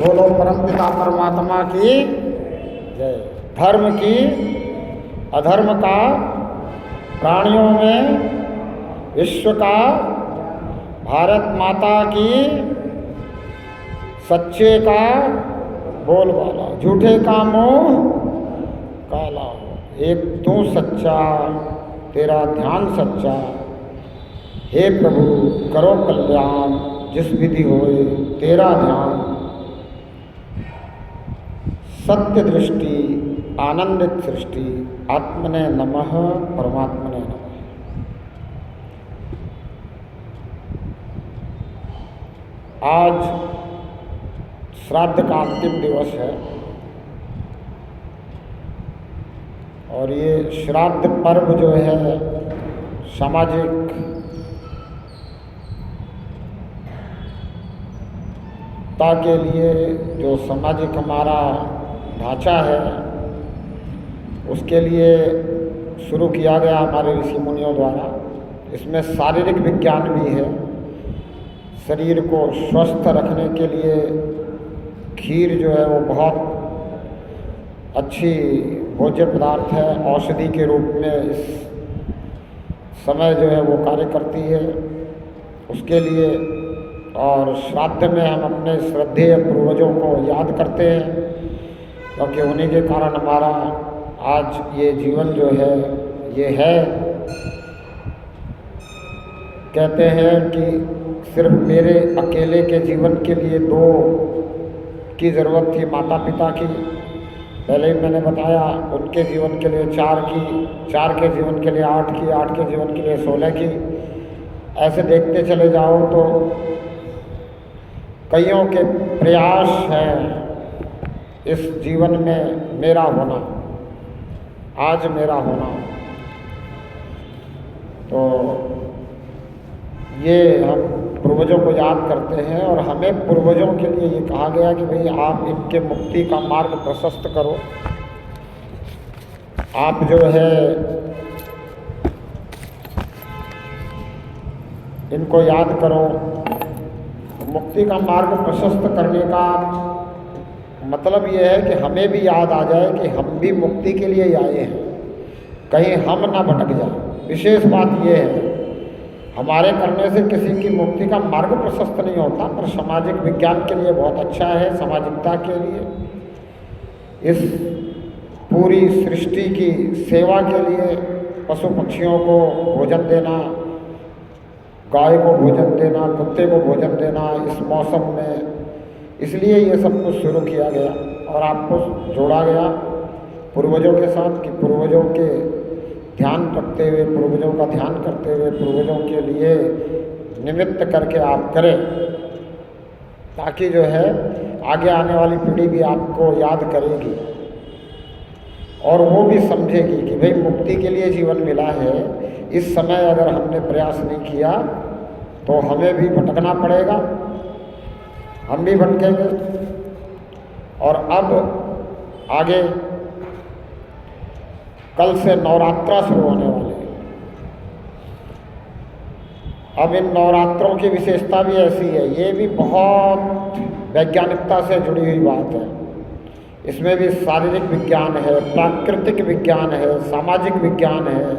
बोलो परमपिता परमात्मा की जय। धर्म की अधर्म का, प्राणियों में विश्व का, भारत माता की सच्चे का बोलबाला, झूठे का मुँह काला हो। एक तू सच्चा, तेरा ध्यान सच्चा, हे प्रभु करो कल्याण, जिस विधि होए तेरा ध्यान। सत्य दृष्टि आनंदित सृष्टि, आत्मने नमः परमात्मने नमः। आज श्राद्ध का अंतिम दिवस है और ये श्राद्ध पर्व जो है सामाजिक के लिए, जो सामाजिक हमारा ढांचा है उसके लिए शुरू किया गया हमारे ऋषि मुनियों द्वारा। इसमें शारीरिक विज्ञान भी है। शरीर को स्वस्थ रखने के लिए खीर जो है वो बहुत अच्छी भोज्य पदार्थ है, औषधि के रूप में इस समय जो है वो कार्य करती है उसके लिए। और श्राद्ध में हम अपने श्रद्धेय पूर्वजों को याद करते हैं, क्योंकि उन्हीं के कारण हमारा आज ये जीवन जो है ये है। कहते हैं कि सिर्फ मेरे अकेले के जीवन के लिए 2 की ज़रूरत थी माता पिता की, पहले ही मैंने बताया। उनके जीवन के लिए 4 की, 4 के जीवन के लिए 8 की, 8 के जीवन के लिए 16 की। ऐसे देखते चले जाओ तो कईयों के प्रयास हैं इस जीवन में मेरा होना, आज मेरा होना। तो ये हम पूर्वजों को याद करते हैं और हमें पूर्वजों के लिए ये कहा गया कि भाई आप इनके मुक्ति का मार्ग प्रशस्त करो। आप जो है इनको याद करो। मुक्ति का मार्ग प्रशस्त करने का मतलब ये है कि हमें भी याद आ जाए कि हम भी मुक्ति के लिए आए हैं, कहीं हम ना भटक जाए। विशेष बात ये है, हमारे करने से किसी की मुक्ति का मार्ग प्रशस्त नहीं होता, पर सामाजिक विज्ञान के लिए बहुत अच्छा है, सामाजिकता के लिए, इस पूरी सृष्टि की सेवा के लिए, पशु पक्षियों को भोजन देना, गाय को भोजन देना, कुत्ते को भोजन देना इस मौसम में, इसलिए ये सब कुछ शुरू किया गया और आपको जोड़ा गया पूर्वजों के साथ कि पूर्वजों के ध्यान रखते हुए, पूर्वजों का ध्यान करते हुए, पूर्वजों के लिए निमित्त करके आप करें, ताकि जो है आगे आने वाली पीढ़ी भी आपको याद करेगी और वो भी समझेगी कि भाई मुक्ति के लिए जीवन मिला है। इस समय अगर हमने प्रयास नहीं किया तो हमें भी भटकना पड़ेगा, हम भी भटकेंगे। और अब आगे कल से नवरात्रा शुरू होने वाले हैं। अब इन नवरात्रों की विशेषता भी ऐसी है, ये भी बहुत वैज्ञानिकता से जुड़ी हुई बात है। इसमें भी शारीरिक विज्ञान है, प्राकृतिक विज्ञान है, सामाजिक विज्ञान है,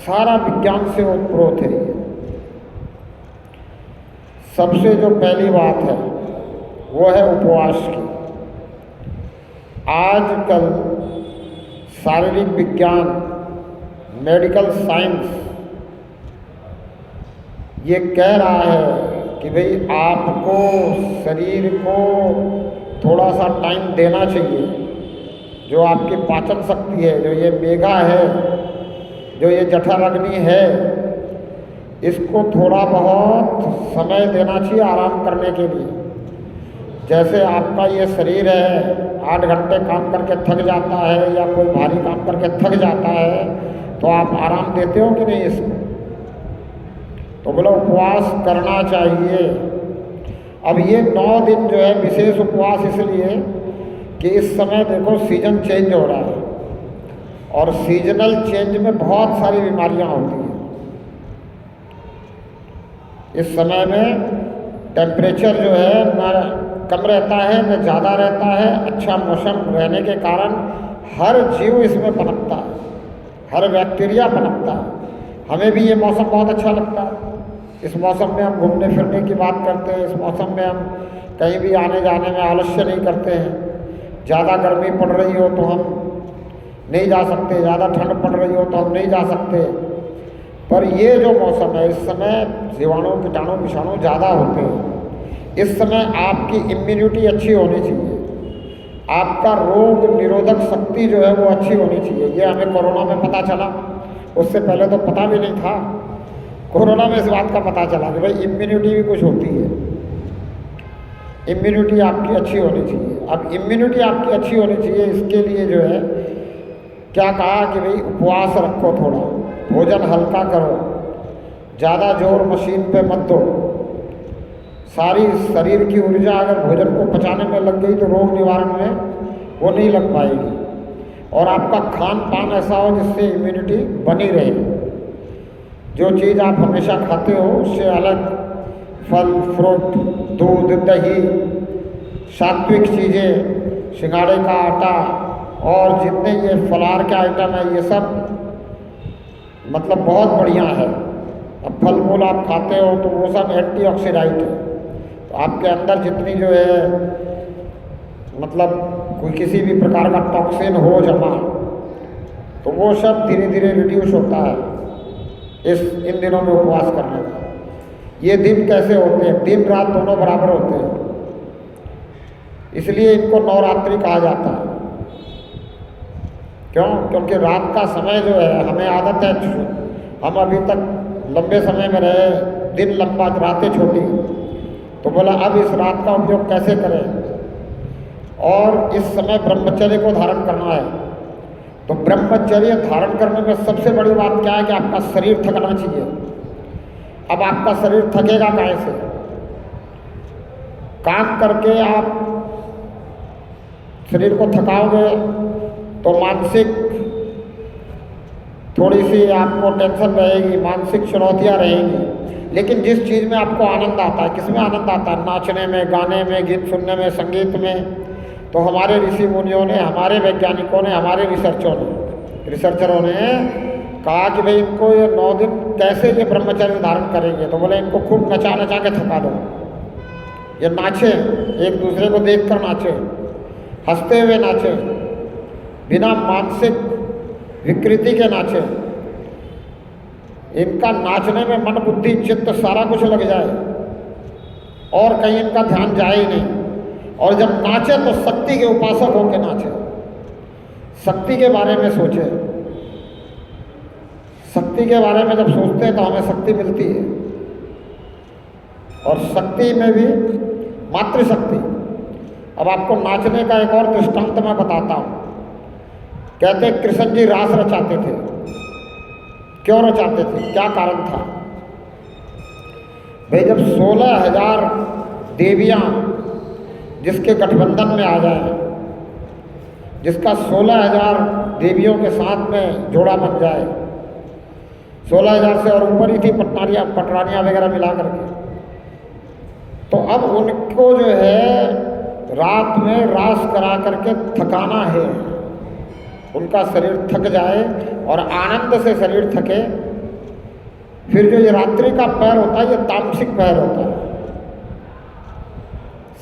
सारा विज्ञान से ओतप्रोत है। सबसे जो पहली बात है वो है उपवास की। आजकल शारीरिक विज्ञान, मेडिकल साइंस ये कह रहा है कि भाई आपको शरीर को थोड़ा सा टाइम देना चाहिए। जो आपकी पाचन शक्ति है, जो ये मेघा है, जो ये जठराग्नि है, इसको थोड़ा बहुत समय देना चाहिए आराम करने के लिए। जैसे आपका ये शरीर है 8 घंटे काम करके थक जाता है या कोई भारी काम करके थक जाता है, तो आप आराम देते हो कि नहीं इसको? तो बोलो उपवास करना चाहिए। अब ये 9 दिन जो है विशेष उपवास इसलिए कि इस समय देखो सीजन चेंज हो रहा है और सीजनल चेंज में बहुत सारी बीमारियां होती हैं। इस समय में टेम्परेचर जो है ना कम रहता है न ज़्यादा रहता है। अच्छा मौसम रहने के कारण हर जीव इसमें पनपता है, हर बैक्टीरिया पनपता है। हमें भी ये मौसम बहुत अच्छा लगता है। इस मौसम में हम घूमने फिरने की बात करते हैं, इस मौसम में हम कहीं भी आने जाने में आलस्य नहीं करते हैं। ज़्यादा गर्मी पड़ रही हो तो हम नहीं जा सकते, ज़्यादा ठंड पड़ रही हो तो हम नहीं जा सकते। पर ये जो मौसम है, इस समय जीवाणु कीटाणु विषाणु ज़्यादा होते हैं। इस समय आपकी इम्यूनिटी अच्छी होनी चाहिए, आपका रोग निरोधक शक्ति जो है वो अच्छी होनी चाहिए। ये हमें कोरोना में पता चला, उससे पहले तो पता भी नहीं था। कोरोना में इस बात का पता चला कि भाई इम्यूनिटी भी कुछ होती है, इम्यूनिटी आपकी अच्छी होनी चाहिए। अब इम्यूनिटी आपकी अच्छी होनी चाहिए, इसके लिए जो है क्या कहा कि भाई उपवास रखो, थोड़ा भोजन हल्का करो, ज़्यादा जोर मशीन पे मत दो। सारी शरीर की ऊर्जा अगर भोजन को पचाने में लग गई तो रोग निवारण में वो नहीं लग पाएगी। और आपका खान पान ऐसा हो जिससे इम्यूनिटी बनी रहे। जो चीज़ आप हमेशा खाते हो उससे अलग फल फ्रूट, दूध, दही, सात्विक चीज़ें, सिंघाड़े का आटा और जितने ये फलाहार के आइटम है, ये सब मतलब बहुत बढ़िया है। अब फल मूल आप खाते हो तो वो सब एंटीऑक्सीडेंट है। तो आपके अंदर जितनी जो है मतलब कोई किसी भी प्रकार का टॉक्सिन हो जमा, तो वो सब धीरे धीरे रिड्यूस होता है इन दिनों में उपवास करने का। ये दिन कैसे होते हैं? दिन रात दोनों बराबर होते हैं, इसलिए इनको नवरात्रि कहा जाता है। क्यों? क्योंकि रात का समय जो है, हमें आदत है, हम अभी तक लंबे समय में रहे, दिन लंबा रातें छोटी, तो बोला अब इस रात का उपयोग कैसे करें। और इस समय ब्रह्मचर्य को धारण करना है। तो ब्रह्मचर्य धारण करने में सबसे बड़ी बात क्या है कि आपका शरीर थकना चाहिए। अब आपका शरीर थकेगा कैसे? काम करके आप शरीर को थकाओगे तो मानसिक थोड़ी सी आपको टेंशन रहेगी, मानसिक चुनौतियाँ रहेंगी। लेकिन जिस चीज़ में आपको आनंद आता है, किसमें आनंद आता है? नाचने में, गाने में, गीत सुनने में, संगीत में। तो हमारे ऋषि मुनियों ने, हमारे वैज्ञानिकों ने, हमारे रिसर्चरों ने कहा कि भाई इनको ये 9 दिन कैसे ये ब्रह्मचर्य धारण करेंगे। तो बोले इनको खूब नचा नचा के थका दो, ये नाचे, एक दूसरे को देखकर नाचे, हंसते हुए नाचे, बिना मानसिक विकृति के नाचे। इनका नाचने में मन बुद्धि चित्त सारा कुछ लग जाए और कहीं इनका ध्यान जाए ही नहीं। और जब नाचे तो शक्ति के उपासक होकर नाचे, शक्ति के बारे में सोचे। शक्ति के बारे में जब सोचते हैं तो हमें शक्ति मिलती है। और शक्ति में भी मातृशक्ति। अब आपको नाचने का एक और दृष्टांत मैं बताता हूँ। कहते कृष्ण जी रास रचाते थे। क्यों रचाते थे? क्या कारण था? भाई जब 16,000 देवियाँ जिसके गठबंधन में आ जाए, जिसका 16,000 देवियों के साथ में जोड़ा बन जाए, 16,000 से और ऊपर ही थी पटरानियाँ वगैरह मिला करके, तो अब उनको जो है रात में रास करा करके थकाना है। उनका शरीर थक जाए और आनंद से शरीर थके। फिर जो ये रात्रि का पैर होता है, ये तामसिक पैर होता है।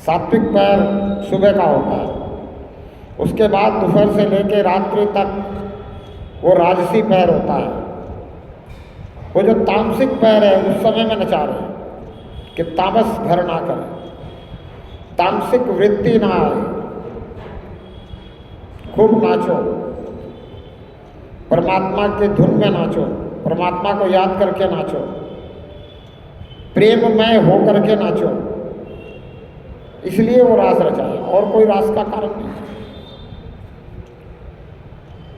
सात्विक पैर सुबह का होता है। उसके बाद दोपहर से लेकर रात्रि तक वो राजसी पैर होता है। वो जो तामसिक पैर है उस समय में नचा रहे हैं कि तामस घर ना करे, तामसिक वृत्ति ना आए। खूब नाचो, परमात्मा के धुन में नाचो, परमात्मा को याद करके नाचो, प्रेममय हो करके नाचो। इसलिए वो रास रचाया, और कोई रास का कारण नहीं।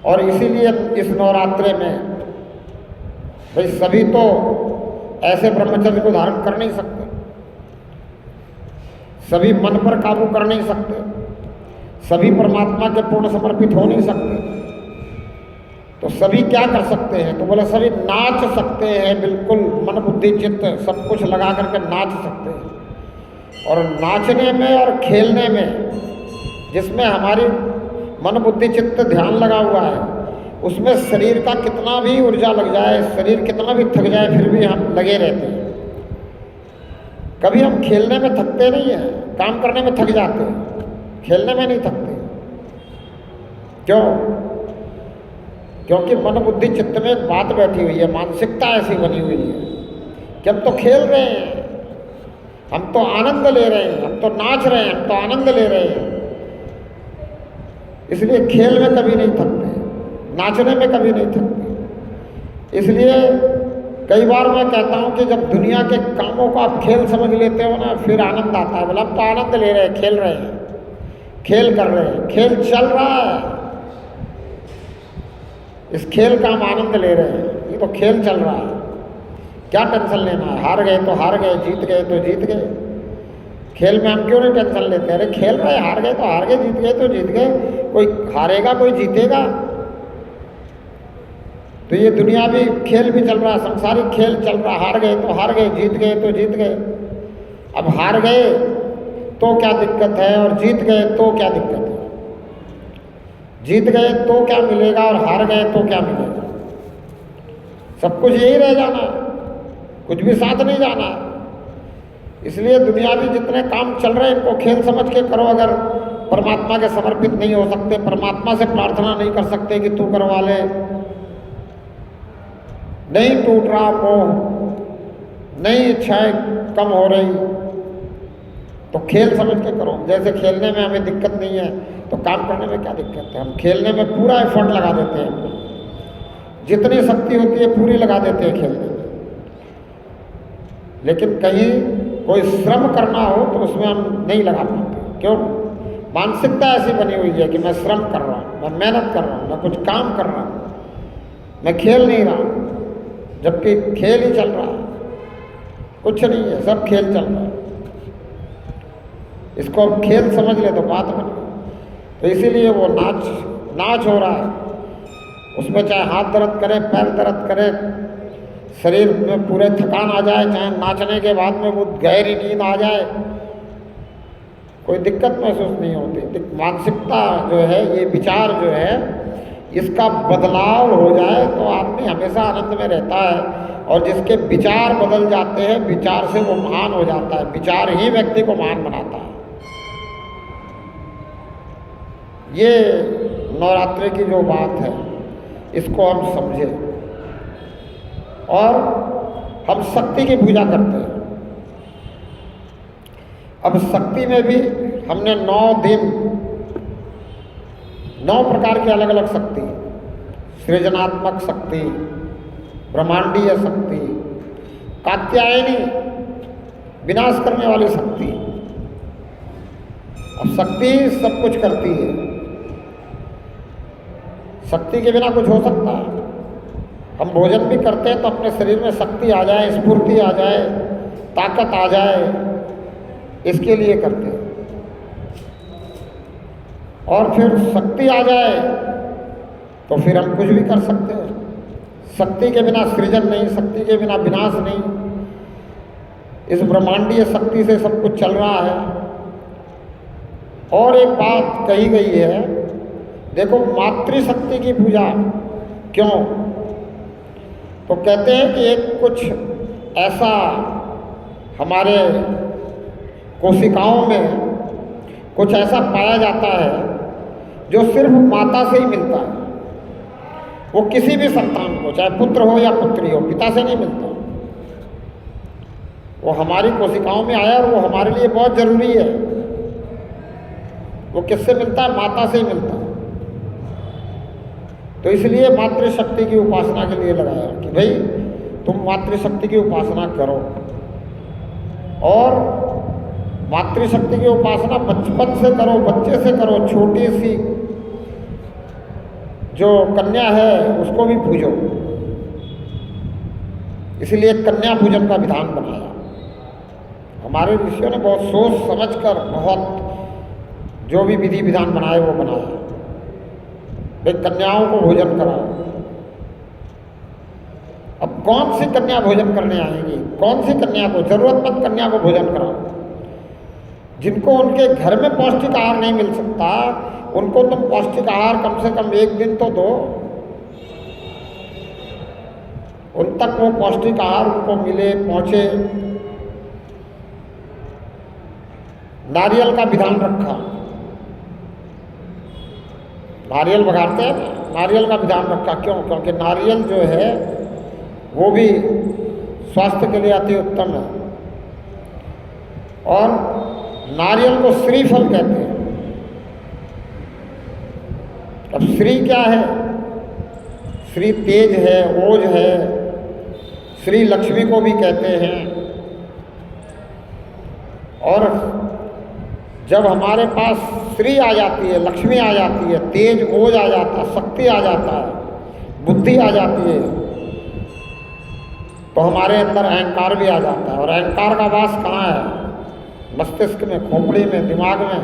और इसीलिए इस नवरात्रे में भाई सभी तो ऐसे ब्रह्मचर्य को धारण कर नहीं सकते, सभी मन पर काबू कर नहीं सकते, सभी परमात्मा के पूर्ण समर्पित हो नहीं सकते। तो सभी क्या कर सकते हैं? तो बोले सभी नाच सकते हैं, बिल्कुल मन बुद्धि चित्त सब कुछ लगा करके नाच सकते हैं। और नाचने में और खेलने में जिसमें हमारी मन बुद्धि चित्त ध्यान लगा हुआ है, उसमें शरीर का कितना भी ऊर्जा लग जाए, शरीर कितना भी थक जाए, फिर भी हम लगे रहते हैं। कभी हम खेलने में थकते नहीं हैं, काम करने में थक जाते हैं, खेलने में नहीं थकते। क्यों? क्योंकि मन बुद्धि चित्त में एक बात बैठी हुई है, मानसिकता ऐसी बनी हुई है कि हम तो खेल रहे हैं, हम तो आनंद ले रहे हैं, हम तो नाच रहे हैं, हम तो आनंद ले रहे हैं। इसलिए खेल में कभी नहीं थकते, नाचने में कभी नहीं थकते। इसलिए कई बार मैं कहता हूँ कि जब दुनिया के कामों को आप खेल समझ लेते हो ना, फिर आनंद आता है। बोला हम तो आनंद ले रहे हैं, खेल रहे हैं, खेल कर रहे हैं, खेल चल रहा है, इस खेल का हम आनंद ले रहे हैं, ये तो खेल चल रहा है, क्या टेंशन लेना है? हार गए तो हार गए, जीत गए तो जीत गए। खेल में हम क्यों नहीं टेंशन लेते? अरे खेल रहे, हार गए तो हार गए, जीत गए तो जीत गए। कोई हारेगा, कोई जीतेगा। तो ये दुनिया भी खेल भी चल रहा है, संसारिक खेल चल रहा है। हार गए तो हार गए, जीत गए तो जीत गए। अब हार गए तो क्या दिक्कत है, और जीत गए तो क्या दिक्कत है? जीत गए तो क्या मिलेगा, और हार गए तो क्या मिलेगा? सब कुछ यही रह जाना, कुछ भी साथ नहीं जाना। इसलिए दुनियावी जितने काम चल रहे हैं, इनको खेल समझ के करो। अगर परमात्मा के समर्पित नहीं हो सकते, परमात्मा से प्रार्थना नहीं कर सकते कि तू करवा ले, नहीं टूट रहा मोह, नहीं इच्छाएं कम हो रही, तो खेल समझ के करो। जैसे खेलने में हमें दिक्कत नहीं है, तो काम करने में क्या दिक्कत है? हम खेलने में पूरा एफर्ट लगा देते हैं, जितनी शक्ति होती है पूरी लगा देते हैं खेलने में। लेकिन कहीं कोई श्रम करना हो तो उसमें हम नहीं लगा पाते। क्यों? मानसिकता ऐसी बनी हुई है कि मैं श्रम कर रहा हूँ, मैं मेहनत कर रहा हूँ, मैं कुछ काम कर रहा हूँ, मैं खेल नहीं रहा हूँ, जबकि खेल ही चल रहा है। कुछ नहीं है, सब खेल चल रहा है। इसको अब खेल समझ ले तो बात बनी। तो इसीलिए वो नाच हो रहा है, उसमें चाहे हाथ दर्द करे, पैर दर्द करे, शरीर में पूरे थकान आ जाए, चाहे नाचने के बाद में वो गहरी नींद आ जाए, कोई दिक्कत महसूस नहीं होती। मानसिकता जो है, ये विचार जो है, इसका बदलाव हो जाए तो आदमी हमेशा आनंद में रहता है। और जिसके विचार बदल जाते हैं, विचार से वो महान हो जाता है। विचार ही व्यक्ति को महान बनाता है। ये नवरात्रि की जो बात है, इसको हम समझें। और हम शक्ति की पूजा करते हैं। अब शक्ति में भी हमने 9 दिन 9 प्रकार की अलग अलग शक्ति, सृजनात्मक शक्ति, ब्रह्मांडीय शक्ति, कात्यायनी विनाश करने वाली शक्ति। अब शक्ति सब कुछ करती है, शक्ति के बिना कुछ हो सकता है? हम भोजन भी करते हैं तो अपने शरीर में शक्ति आ जाए, स्फूर्ति आ जाए, ताकत आ जाए, इसके लिए करते हैं। और फिर शक्ति आ जाए तो फिर हम कुछ भी कर सकते हैं। शक्ति के बिना सृजन नहीं, शक्ति के बिना विनाश नहीं। इस ब्रह्मांडीय शक्ति से सब कुछ चल रहा है। और एक बात कही गई है, देखो मातृशक्ति की पूजा क्यों? तो कहते हैं कि एक कुछ ऐसा हमारे कोशिकाओं में कुछ ऐसा पाया जाता है जो सिर्फ माता से ही मिलता है। वो किसी भी संतान को, चाहे पुत्र हो या पुत्री हो, पिता से नहीं मिलता। वो हमारी कोशिकाओं में आया और वो हमारे लिए बहुत जरूरी है। वो किससे मिलता है? माता से ही मिलता है। तो इसलिए मातृशक्ति की उपासना के लिए लगाया कि भाई तुम मातृशक्ति की उपासना करो। और मातृशक्ति की उपासना बचपन से करो, बच्चे से करो। छोटी सी जो कन्या है उसको भी पूजो। इसलिए कन्या पूजन का विधान बनाया। हमारे ऋषियों ने बहुत सोच समझकर बहुत जो भी विधि विधान बनाए वो बनाया। भाई कन्याओं को भोजन कराओ। अब कौन सी कन्या भोजन करने आएंगी? कौन सी कन्या को? जरूरतमंद कन्या को भोजन कराओ। जिनको उनके घर में पौष्टिक आहार नहीं मिल सकता, उनको तुम पौष्टिक आहार कम से कम एक दिन तो दो, उन तक वो पौष्टिक आहार उनको मिले, पहुंचे। नारियल का विधान रखा, नारियल बघाड़ते हैं ना, नारियल का विधान रखा। क्यों? क्योंकि नारियल जो है वो भी स्वास्थ्य के लिए अति उत्तम है। और नारियल को श्रीफल कहते हैं। अब श्री क्या है? श्री तेज है, ओज है, श्री लक्ष्मी को भी कहते हैं। और जब हमारे पास श्री आ जाती है, लक्ष्मी आ जाती है, तेज ओज आ जाता है, शक्ति आ जाता है, बुद्धि आ जाती है, तो हमारे अंदर अहंकार भी आ जाता है। और अहंकार का वास कहाँ है? मस्तिष्क में, खोपड़ी में, दिमाग में।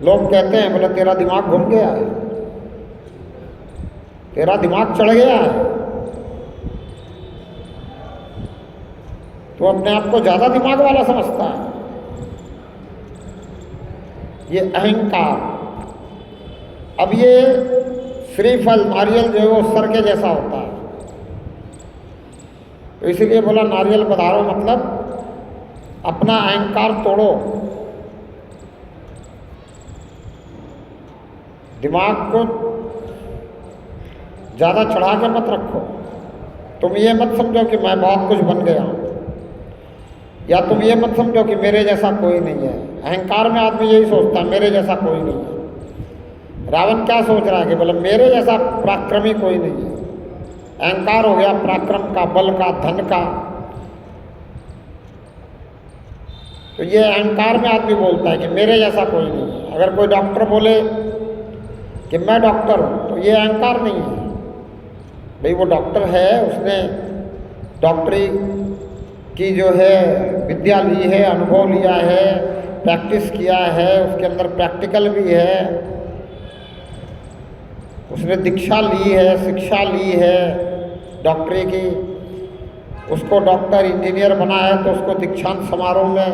लोग कहते हैं, बोले तेरा दिमाग घूम गया है, तेरा दिमाग चढ़ गया है, तो अपने आप को ज्यादा दिमाग वाला समझता है। ये अहंकार। अब ये श्रीफल नारियल जो है वो सर के जैसा होता है, तो इसीलिए बोला नारियल पधारो, मतलब अपना अहंकार तोड़ो, दिमाग को ज़्यादा चढ़ा के मत रखो। तुम ये मत समझो कि मैं बहुत कुछ बन गया हूँ, या तुम ये मत समझो कि मेरे जैसा कोई नहीं है। अहंकार में आदमी यही सोचता है, मेरे जैसा कोई नहीं है। रावण क्या सोच रहा है कि बोले मेरे जैसा पराक्रमी कोई नहीं है। अहंकार हो गया पराक्रम का, बल का, धन का। तो ये अहंकार में आदमी बोलता है कि मेरे जैसा कोई नहीं है। अगर कोई डॉक्टर बोले कि मैं डॉक्टर हूँ, तो ये अहंकार नहीं है। भाई वो डॉक्टर है, उसने डॉक्टरी की जो है विद्या ली है, अनुभव लिया है, प्रैक्टिस किया है, उसके अंदर प्रैक्टिकल भी है, उसने दीक्षा ली है, शिक्षा ली है डॉक्टरी की, उसको डॉक्टर इंजीनियर बना है, तो उसको दीक्षांत समारोह में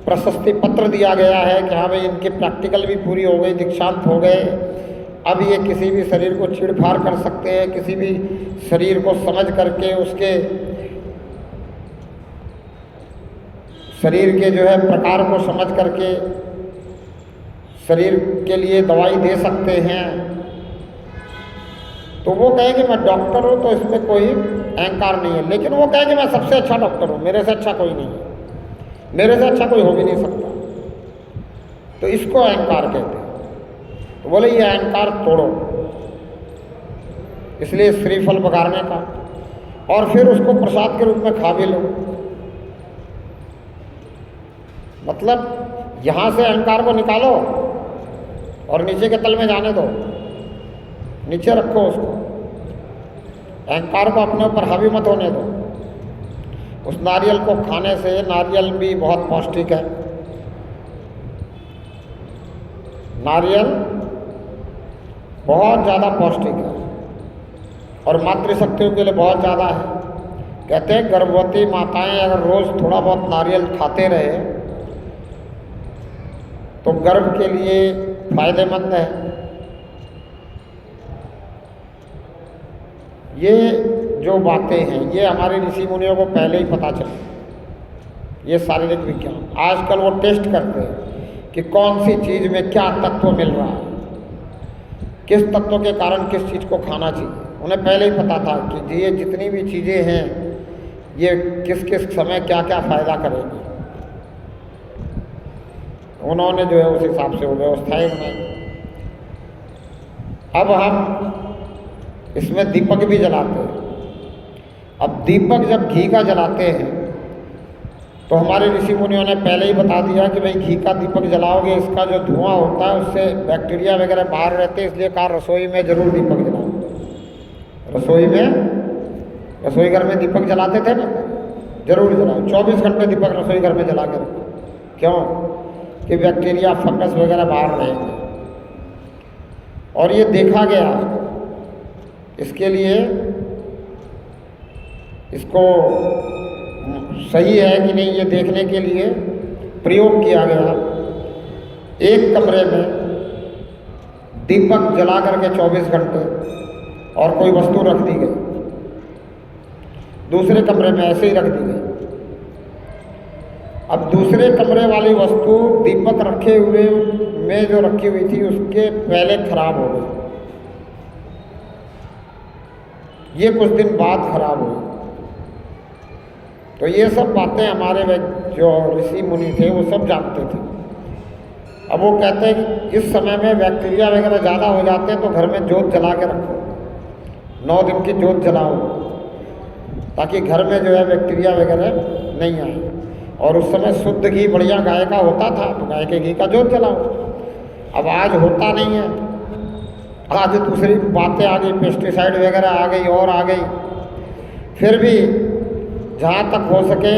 प्रशस्ति पत्र दिया गया है कि हाँ भाई इनकी प्रैक्टिकल भी पूरी हो गई, दीक्षांत हो गए। अब ये किसी भी शरीर को छीड़-फाड़ कर सकते हैं, किसी भी शरीर को समझ करके उसके शरीर के जो है प्रकार को समझ करके शरीर के लिए दवाई दे सकते हैं। तो वो कहे कि मैं डॉक्टर हूँ, तो इसमें कोई अहंकार नहीं है। लेकिन वो कहे कि मैं सबसे अच्छा डॉक्टर हूँ, मेरे से अच्छा कोई नहीं है, मेरे से अच्छा कोई हो भी नहीं सकता, तो इसको अहंकार कहते हैं। तो बोले ये अहंकार तोड़ो, इसलिए श्रीफल बघाड़ने का, और फिर उसको प्रसाद के रूप में खा भी लो। मतलब यहाँ से अहंकार को निकालो और नीचे के तल में जाने दो, नीचे रखो उसको, अहंकार को अपने ऊपर हावी मत होने दो। उस नारियल को खाने से, नारियल भी बहुत पौष्टिक है, नारियल बहुत ज़्यादा पौष्टिक है और मातृशक्तियों के लिए बहुत ज़्यादा है। कहते हैं गर्भवती माताएं अगर रोज़ थोड़ा बहुत नारियल खाते रहे तो गर्भ के लिए फायदेमंद है। ये जो बातें हैं ये हमारे ऋषि मुनियों को पहले ही पता चली। ये शारीरिक विज्ञान आजकल वो टेस्ट करते हैं कि कौन सी चीज़ में क्या तत्व मिल रहा है, किस तत्व के कारण किस चीज़ को खाना चाहिए। उन्हें पहले ही पता था कि ये जितनी भी चीज़ें हैं ये किस किस समय क्या क्या फ़ायदा करेगी। उन्होंने जो है उस हिसाब से वो व्यवस्थाएं बनाई। अब हम इसमें दीपक भी जलाते हैं। अब दीपक जब घी का जलाते हैं तो हमारे ऋषि मुनियों ने पहले ही बता दिया कि भाई घी का दीपक जलाओगे, इसका जो धुआं होता है उससे बैक्टीरिया वगैरह बाहर रहते हैं, इसलिए कहा रसोई में जरूर दीपक जलाओ। रसोई में, रसोई घर में दीपक जलाते थे ना, जरूर जलाओ। 24 घंटे दीपक रसोई घर में जला कर रखो। क्यों? कि बैक्टीरिया, फंगस वगैरह बाहर रहेंगे। और ये देखा गया, इसके लिए इसको सही है कि नहीं ये देखने के लिए प्रयोग किया गया। एक कमरे में दीपक जला करके 24 घंटे और कोई वस्तु रख दी गई, दूसरे कमरे में ऐसे ही रख दी गई। अब दूसरे कमरे वाली वस्तु दीपक रखे हुए में जो रखी हुई थी उसके पहले खराब हो गई, ये कुछ दिन बाद खराब हुई। तो ये सब बातें हमारे जो ऋषि मुनि थे वो सब जानते थे। अब वो कहते हैं कि इस समय में बैक्टीरिया वगैरह ज़्यादा हो जाते हैं तो घर में जोत जला के रखो, 9 दिन की जोत जलाओ, ताकि घर में जो है बैक्टीरिया वगैरह नहीं आए। और उस समय शुद्ध घी बढ़िया गाय का होता था तो गाय के घी का जोत जलाओ। अब आज होता नहीं है, आज दूसरी बातें आ गई, पेस्टिसाइड वगैरह आ गई और आ गई। फिर भी जहाँ तक हो सके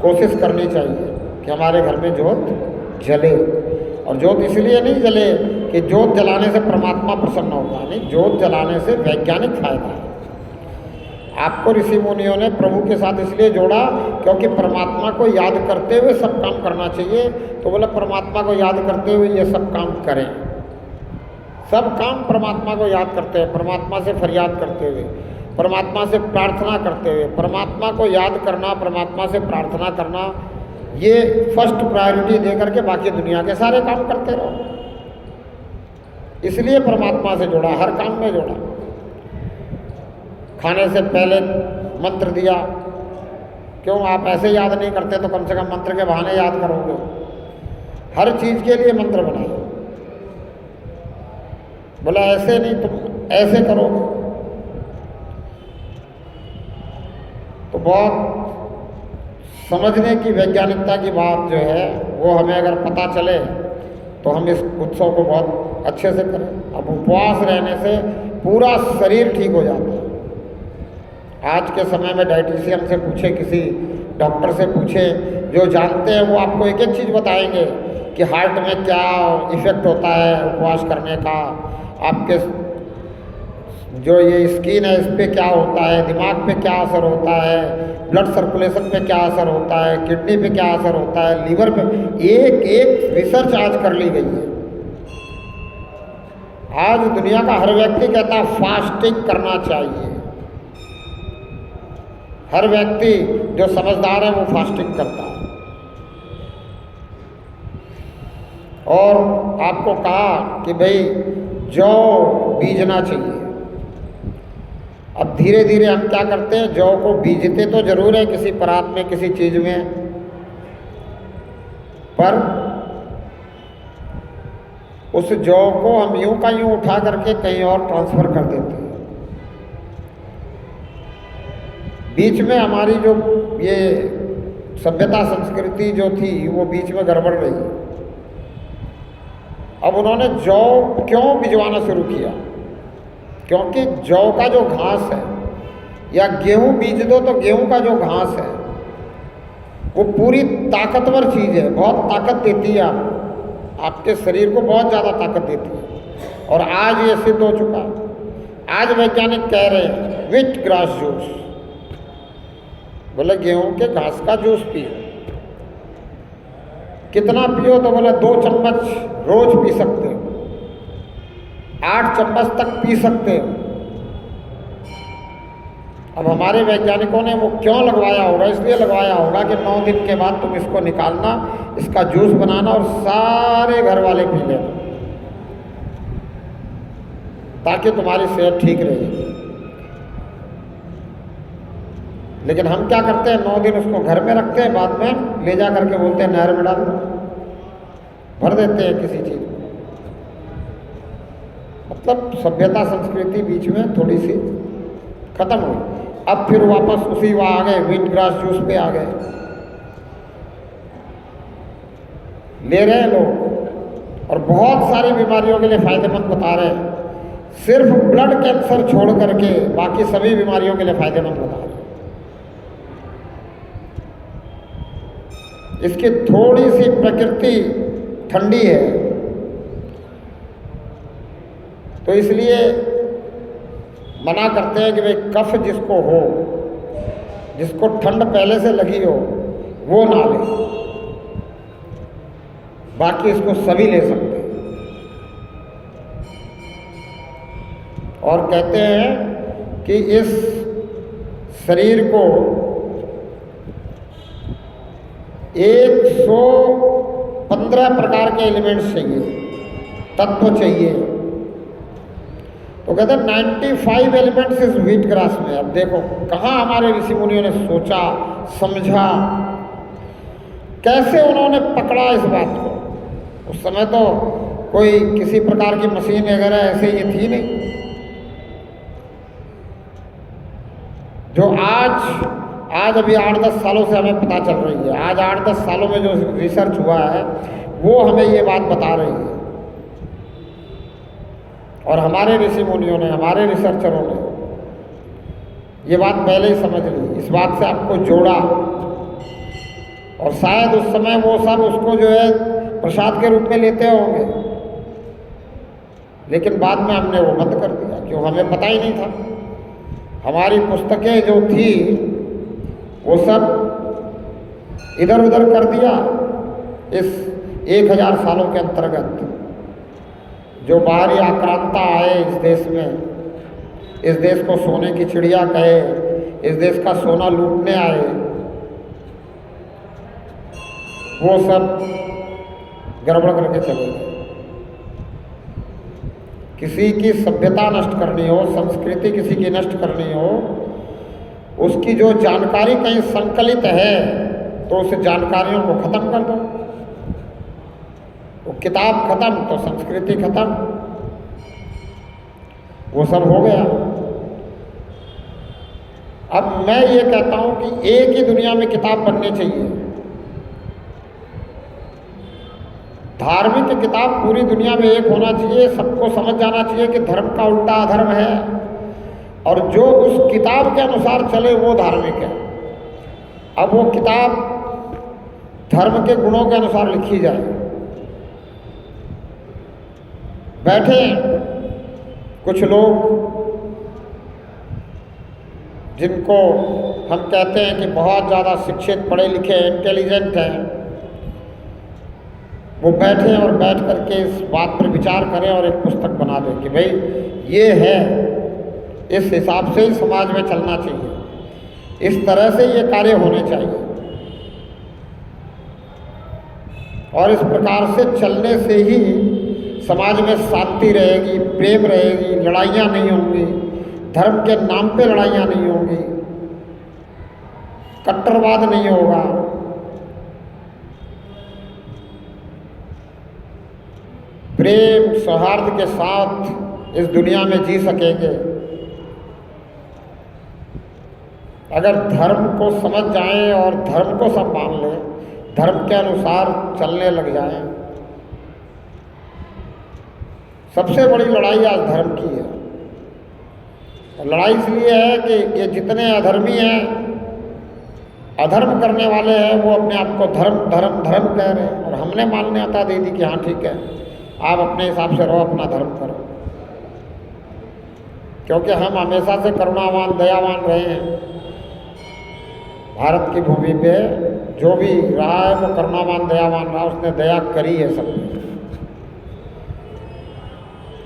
कोशिश करनी चाहिए कि हमारे घर में जोत जले। और जोत इसलिए नहीं जले कि जोत जलाने से परमात्मा प्रसन्न होता है, नहीं, जोत जलाने से वैज्ञानिक फायदा है। आपको ऋषि मुनियों ने प्रभु के साथ इसलिए जोड़ा क्योंकि परमात्मा को याद करते हुए सब काम करना चाहिए। तो बोला परमात्मा को याद करते हुए ये सब काम करें। सब काम परमात्मा को याद करते हुए, परमात्मा से फरियाद करते हुए, परमात्मा से प्रार्थना करते हुए। परमात्मा को याद करना, परमात्मा से प्रार्थना करना, ये फर्स्ट प्रायोरिटी दे करके बाकी दुनिया के सारे काम करते रहो। इसलिए परमात्मा से जोड़ा, हर काम में जोड़ा। खाने से पहले मंत्र दिया, क्यों आप ऐसे याद नहीं करते तो कम से कम मंत्र के बहाने याद करोगे। हर चीज़ के लिए मंत्र बनाए। बोला ऐसे नहीं, तुम ऐसे करोगे तो बहुत समझने की, वैज्ञानिकता की बात जो है वो हमें अगर पता चले तो हम इस उत्सव को बहुत अच्छे से करें। अब उपवास रहने से पूरा शरीर ठीक हो जाता है। आज के समय में डाइटिशियन से पूछे, किसी डॉक्टर से पूछे, जो जानते हैं वो आपको एक एक चीज़ बताएंगे कि हार्ट में क्या इफ़ेक्ट होता है उपवास करने का, आपके जो ये स्किन है इस पे क्या होता है, दिमाग पे क्या असर होता है, ब्लड सर्कुलेशन पे क्या असर होता है, किडनी पे क्या असर होता है, लीवर पे, एक एक रिसर्च आज कर ली गई है। आज दुनिया का हर व्यक्ति कहता है फास्टिंग करना चाहिए। हर व्यक्ति जो समझदार है वो फास्टिंग करता है। और आपको कहा कि भाई जौ बीजना चाहिए। अब धीरे धीरे हम क्या करते हैं, जौ को बीजते तो जरूर है किसी परात में, किसी चीज में, पर उस जौ को हम यूं का यूं उठा करके कहीं और ट्रांसफर कर देते हैं। बीच में हमारी जो ये सभ्यता संस्कृति जो थी वो बीच में गड़बड़ रही। अब उन्होंने जौ क्यों भिजवाना शुरू किया, क्योंकि जौ का जो घास है, या गेहूं बीज दो तो गेहूं का जो घास है वो पूरी ताकतवर चीज़ है, बहुत ताकत देती है आपके शरीर को, बहुत ज़्यादा ताकत देती है। और आज ये सिद्ध हो चुका। आज वैज्ञानिक कह रहे हैं व्हीट ग्रास जूस, बोले गेहूं के घास का जूस पियो। कितना पियो तो बोले 2 चम्मच रोज पी सकते हो, 8 चम्मच तक पी सकते हो। अब हमारे वैज्ञानिकों ने वो क्यों लगवाया होगा, इसलिए लगवाया होगा कि 9 दिन के बाद तुम इसको निकालना, इसका जूस बनाना और सारे घर वाले पी लेना, ताकि तुम्हारी सेहत ठीक रहेगी। लेकिन हम क्या करते हैं, 9 दिन उसको घर में रखते हैं, बाद में ले जा करके बोलते हैं नहर में डाल दो, भर देते हैं किसी चीज़ में। मतलब सभ्यता संस्कृति बीच में थोड़ी सी खत्म हुई। अब फिर वापस उसी वहाँ आ गए, व्हीट ग्रास जूस पे आ गए, ले रहे हैं लोग और बहुत सारी बीमारियों के लिए फायदेमंद बता रहे हैं। सिर्फ ब्लड कैंसर छोड़ करके बाकी सभी बीमारियों के लिए फायदेमंद बता रहे हैं। इसकी थोड़ी सी प्रकृति ठंडी है, तो इसलिए मना करते हैं कि भाई कफ जिसको हो, जिसको ठंड पहले से लगी हो वो ना ले, बाकी इसको सभी ले सकते हैं। और कहते हैं कि इस शरीर को 115 प्रकार के एलिमेंट्स चाहिए, तत्व चाहिए। तो कहते हैं 95 एलिमेंट्स इस व्हीट ग्रास में। अब देखो कहाँ हमारे ऋषि मुनियों ने सोचा, समझा, कैसे उन्होंने पकड़ा इस बात को। उस समय तो कोई किसी प्रकार की मशीन वगैरह ऐसे ये थी नहीं। जो आज अभी 8-10 सालों से हमें पता चल रही है, आज 8-10 सालों में जो रिसर्च हुआ है वो हमें ये बात बता रही है। और हमारे ऋषि मुनियों ने, हमारे रिसर्चरों ने ये बात पहले ही समझ ली, इस बात से आपको जोड़ा। और शायद उस समय वो सब उसको जो है प्रसाद के रूप में लेते होंगे, लेकिन बाद में हमने वो बंद कर दिया, क्यों, हमें पता ही नहीं था। हमारी पुस्तकें जो थी वो सब इधर उधर कर दिया। इस 1000 सालों के अंतर्गत जो बाहरी आक्रांता आए इस देश में, इस देश को सोने की चिड़िया कहे, इस देश का सोना लूटने आए, वो सब गड़बड़ करके चले गए। किसी की सभ्यता नष्ट करनी हो, संस्कृति किसी की नष्ट करनी हो, उसकी जो जानकारी कहीं संकलित है तो उस जानकारियों को खत्म कर दो। वो किताब खत्म तो संस्कृति खत्म, वो सब हो गया। अब मैं ये कहता हूं कि एक ही दुनिया में किताब बननी चाहिए। धार्मिक किताब पूरी दुनिया में एक होना चाहिए। सबको समझ जाना चाहिए कि धर्म का उल्टा अधर्म है, और जो उस किताब के अनुसार चले वो धार्मिक है। अब वो किताब धर्म के गुणों के अनुसार लिखी जाए। बैठे कुछ लोग जिनको हम कहते हैं कि बहुत ज़्यादा शिक्षित, पढ़े लिखे, इंटेलिजेंट हैं, वो बैठे और बैठ करके इस बात पर विचार करें और एक पुस्तक बना दें कि भाई ये है, इस हिसाब से ही समाज में चलना चाहिए, इस तरह से ये कार्य होने चाहिए। और इस प्रकार से चलने से ही समाज में शांति रहेगी, प्रेम रहेगी, लड़ाइयाँ नहीं होंगी, धर्म के नाम पे लड़ाइयाँ नहीं होंगी, कट्टरवाद नहीं होगा। प्रेम सौहार्द के साथ इस दुनिया में जी सकेंगे। अगर धर्म को समझ जाएं और धर्म को सब मान लें, धर्म के अनुसार चलने लग जाएं। सबसे बड़ी लड़ाई आज धर्म की है। लड़ाई इसलिए है कि ये जितने अधर्मी हैं, अधर्म करने वाले हैं, वो अपने आप को धर्म धर्म धर्म कह रहे हैं, और हमने मान्यता दे दी कि हाँ ठीक है, आप अपने हिसाब से रहो, अपना धर्म करो। क्योंकि हम हमेशा से करुणावान, दयावान रहे हैं। भारत की भूमि पे जो भी रहा है वो करुणावान, दयावान रहा, उसने दया करी है सब पे।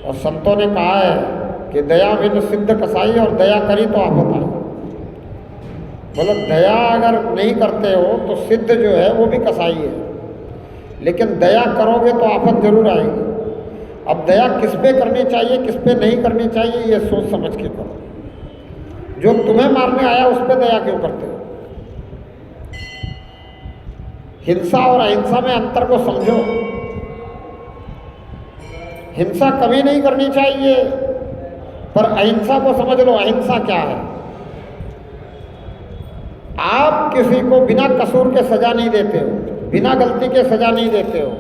और संतों ने कहा है कि दया बिन सिद्ध कसाई, और दया करी तो आफत आई। मतलब दया अगर नहीं करते हो तो सिद्ध जो है वो भी कसाई है, लेकिन दया करोगे तो आफत जरूर आएगी। अब दया किस पे करनी चाहिए, किस पे नहीं करनी चाहिए, ये सोच समझ के करो। जो तुम्हें मारने आया उस पर दया क्यों करते हो? हिंसा और अहिंसा में अंतर को समझो। हिंसा कभी नहीं करनी चाहिए, पर अहिंसा को समझ लो। अहिंसा क्या है? आप किसी को बिना कसूर के सजा नहीं देते हो, बिना गलती के सजा नहीं देते हो।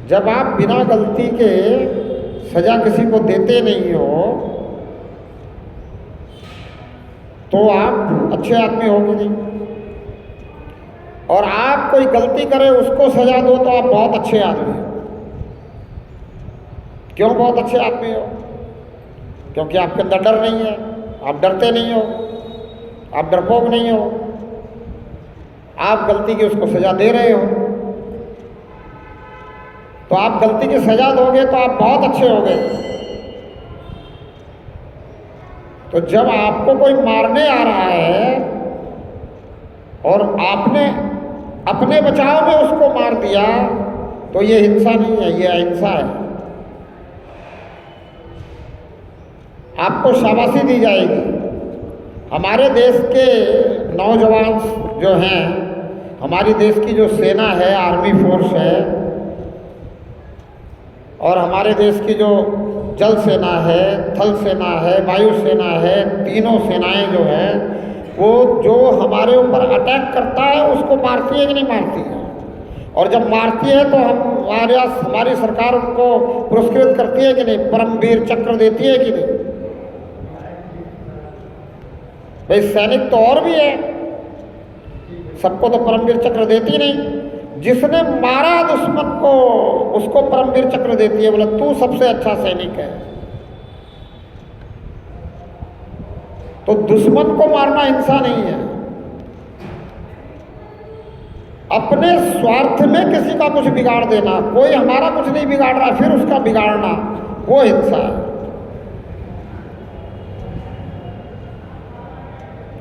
जब आप बिना गलती के सजा किसी को देते नहीं हो तो आप अच्छे आदमी होंगे नहीं। और आप कोई गलती करे उसको सजा दो तो आप बहुत अच्छे आदमी हो। क्यों बहुत अच्छे आदमी हो? क्योंकि आपके अंदर डर नहीं है, आप डरते नहीं हो, आप डरपोक नहीं हो, आप गलती की उसको सजा दे रहे हो। तो आप गलती की सजा दोगे तो आप बहुत अच्छे होगे। तो जब आपको कोई मारने आ रहा है और आपने अपने बचाव में उसको मार दिया तो ये हिंसा नहीं है, ये अहिंसा है। आपको शाबाशी दी जाएगी। हमारे देश के नौजवान जो हैं, हमारी देश की जो सेना है, आर्मी फोर्स है, और हमारे देश की जो जल सेना है, थल सेना है, वायु सेना है, तीनों सेनाएं जो हैं, वो जो हमारे ऊपर अटैक करता है उसको मारती है कि नहीं मारती है? और जब मारती है तो हमारी सरकार उनको पुरस्कृत करती है कि नहीं? परमवीर चक्र देती है कि नहीं? भाई सैनिक तो और भी है, सबको तो परमवीर चक्र देती नहीं। जिसने मारा दुश्मन को उसको परमवीर चक्र देती है, बोला तू सबसे अच्छा सैनिक है। तो दुश्मन को मारना हिंसा नहीं है। अपने स्वार्थ में किसी का कुछ बिगाड़ देना, कोई हमारा कुछ नहीं बिगाड़ रहा फिर उसका बिगाड़ना, वो हिंसा है।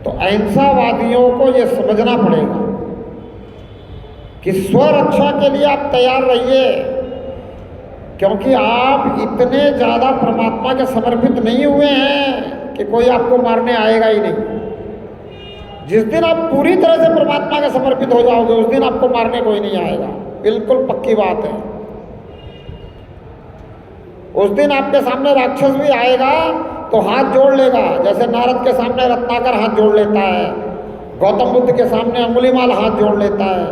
तो अहिंसावादियों को ये समझना पड़ेगा कि स्वरक्षा के लिए आप तैयार रहिए, क्योंकि आप इतने ज़्यादा परमात्मा के समर्पित नहीं हुए हैं कि कोई आपको मारने आएगा ही नहीं। जिस दिन आप पूरी तरह से परमात्मा के समर्पित हो जाओगे उस दिन आपको मारने कोई नहीं आएगा, बिल्कुल पक्की बात है। उस दिन आपके सामने राक्षस भी आएगा तो हाथ जोड़ लेगा, जैसे नारद के सामने रत्नाकर हाथ जोड़ लेता है, गौतम बुद्ध के सामने अंगुलीमाल हाथ जोड़ लेता है।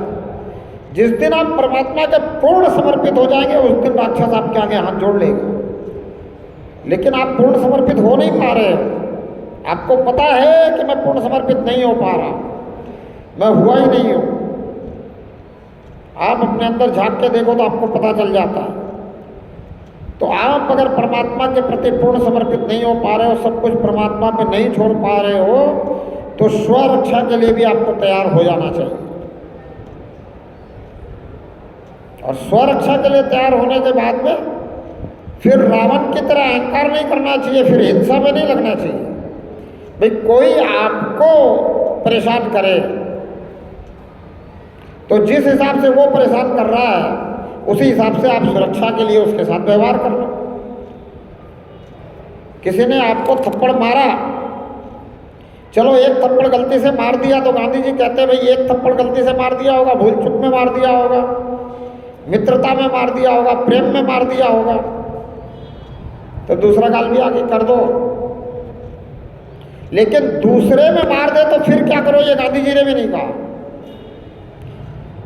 जिस दिन आप परमात्मा के पूर्ण समर्पित हो जाएंगे उस दिन राक्षस आपके आगे हाथ जोड़ लेगा। लेकिन आप पूर्ण समर्पित हो नहीं पा रहे हो। आपको पता है कि मैं पूर्ण समर्पित नहीं हो पा रहा, मैं हुआ ही नहीं हूँ। आप अपने अंदर झांक के देखो तो आपको पता चल जाता है। तो आप अगर परमात्मा के प्रति पूर्ण समर्पित नहीं हो पा रहे हो, सब कुछ परमात्मा पे नहीं छोड़ पा रहे हो, तो स्वरक्षा के लिए भी आपको तैयार हो जाना चाहिए। और स्वरक्षा के लिए तैयार होने के बाद में फिर रावण की तरह अहंकार नहीं करना चाहिए, फिर हिंसा में नहीं लगना चाहिए। भाई कोई आपको परेशान करे तो जिस हिसाब से वो परेशान कर रहा है उसी हिसाब से आप सुरक्षा के लिए उसके साथ व्यवहार कर लो। किसी ने आपको थप्पड़ मारा, चलो एक थप्पड़ गलती से मार दिया तो गांधी जी कहते हैं भाई एक थप्पड़ गलती से मार दिया होगा, भूल चूक में मार दिया होगा, मित्रता में मार दिया होगा, प्रेम में मार दिया होगा, तो दूसरा गाल भी आगे कर दो। लेकिन दूसरे में मार दे तो फिर क्या करो, ये गांधी जी ने भी नहीं कहा।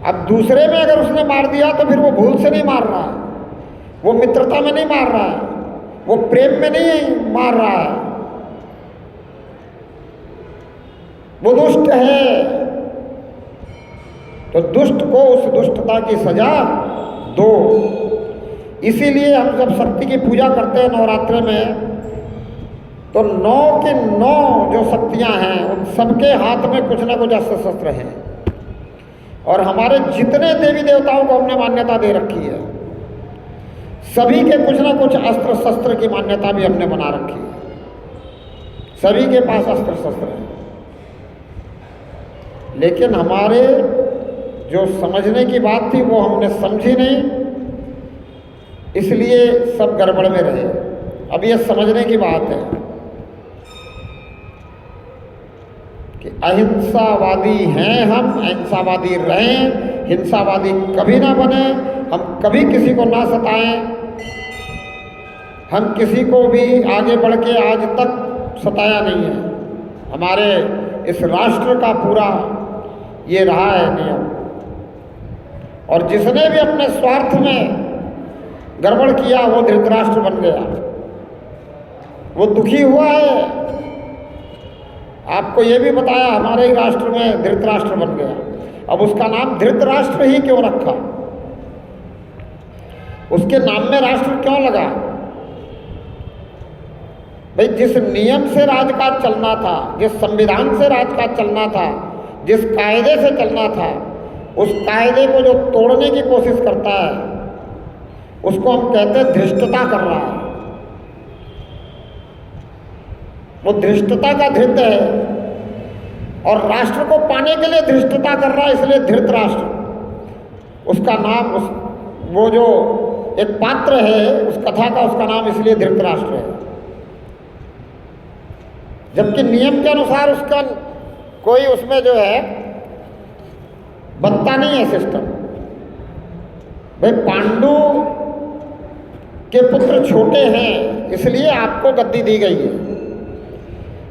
अब दूसरे में अगर उसने मार दिया तो फिर वो भूल से नहीं मार रहा है, वो मित्रता में नहीं मार रहा है, वो प्रेम में नहीं मार रहा है, वो दुष्ट है। तो दुष्ट को उस दुष्टता की सजा दो। इसीलिए हम जब शक्ति की पूजा करते हैं नवरात्रि में, तो 9 के 9 जो शक्तियां हैं उन सबके हाथ में कुछ ना कुछ अस्त्र शस्त्र हैं। और हमारे जितने देवी देवताओं को हमने मान्यता दे रखी है, सभी के कुछ ना कुछ अस्त्र शस्त्र की मान्यता भी हमने बना रखी है। सभी के पास अस्त्र शस्त्र है। लेकिन हमारे जो समझने की बात थी वो हमने समझी नहीं, इसलिए सब गड़बड़ में रहे। अब ये समझने की बात है कि अहिंसावादी हैं हम, अहिंसावादी रहें, हिंसावादी कभी ना बने। हम कभी किसी को ना सताएं, हम किसी को भी आगे बढ़ के आज तक सताया नहीं है। हमारे इस राष्ट्र का पूरा ये रहा है नियम। और जिसने भी अपने स्वार्थ में गड़बड़ किया वो धृतराष्ट्र बन गया, वो दुखी हुआ है। आपको ये भी बताया हमारे ही राष्ट्र में धृतराष्ट्र बन गया। अब उसका नाम धृतराष्ट्र ही क्यों रखा, उसके नाम में राष्ट्र क्यों लगा? भाई जिस नियम से राजकाज चलना था, जिस संविधान से राजकाज चलना था, जिस कायदे से चलना था, उस कायदे को जो तोड़ने की कोशिश करता है उसको हम कहते हैं धृष्टता कर रहा है। वो धृष्टता का धृत है और राष्ट्र को पाने के लिए धृष्टता कर रहा है, इसलिए धृतराष्ट्र उसका नाम, वो जो एक पात्र है उस कथा का, उसका नाम इसलिए धृतराष्ट्र है। जबकि नियम के अनुसार उसका कोई उसमें जो है बनता नहीं है सिस्टम। भाई पांडु के पुत्र छोटे हैं इसलिए आपको गद्दी दी गई है,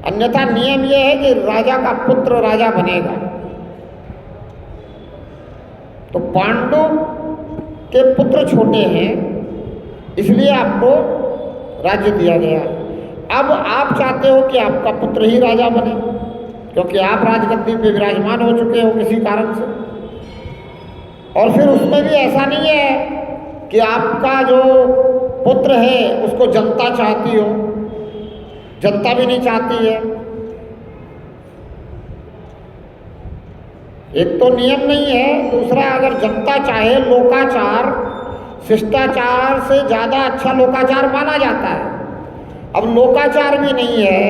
अन्यथा नियम यह है कि राजा का पुत्र राजा बनेगा। तो पांडु के पुत्र छोटे हैं इसलिए आपको राज्य दिया गया। अब आप चाहते हो कि आपका पुत्र ही राजा बने, क्योंकि आप राजगद्दी पे विराजमान हो चुके हो किसी कारण से। और फिर उसमें भी ऐसा नहीं है कि आपका जो पुत्र है उसको जनता चाहती हो, जनता भी नहीं चाहती है। एक तो नियम नहीं है, दूसरा अगर जनता चाहे, लोकाचार शिष्टाचार से ज़्यादा अच्छा लोकाचार माना जाता है। अब लोकाचार भी नहीं है,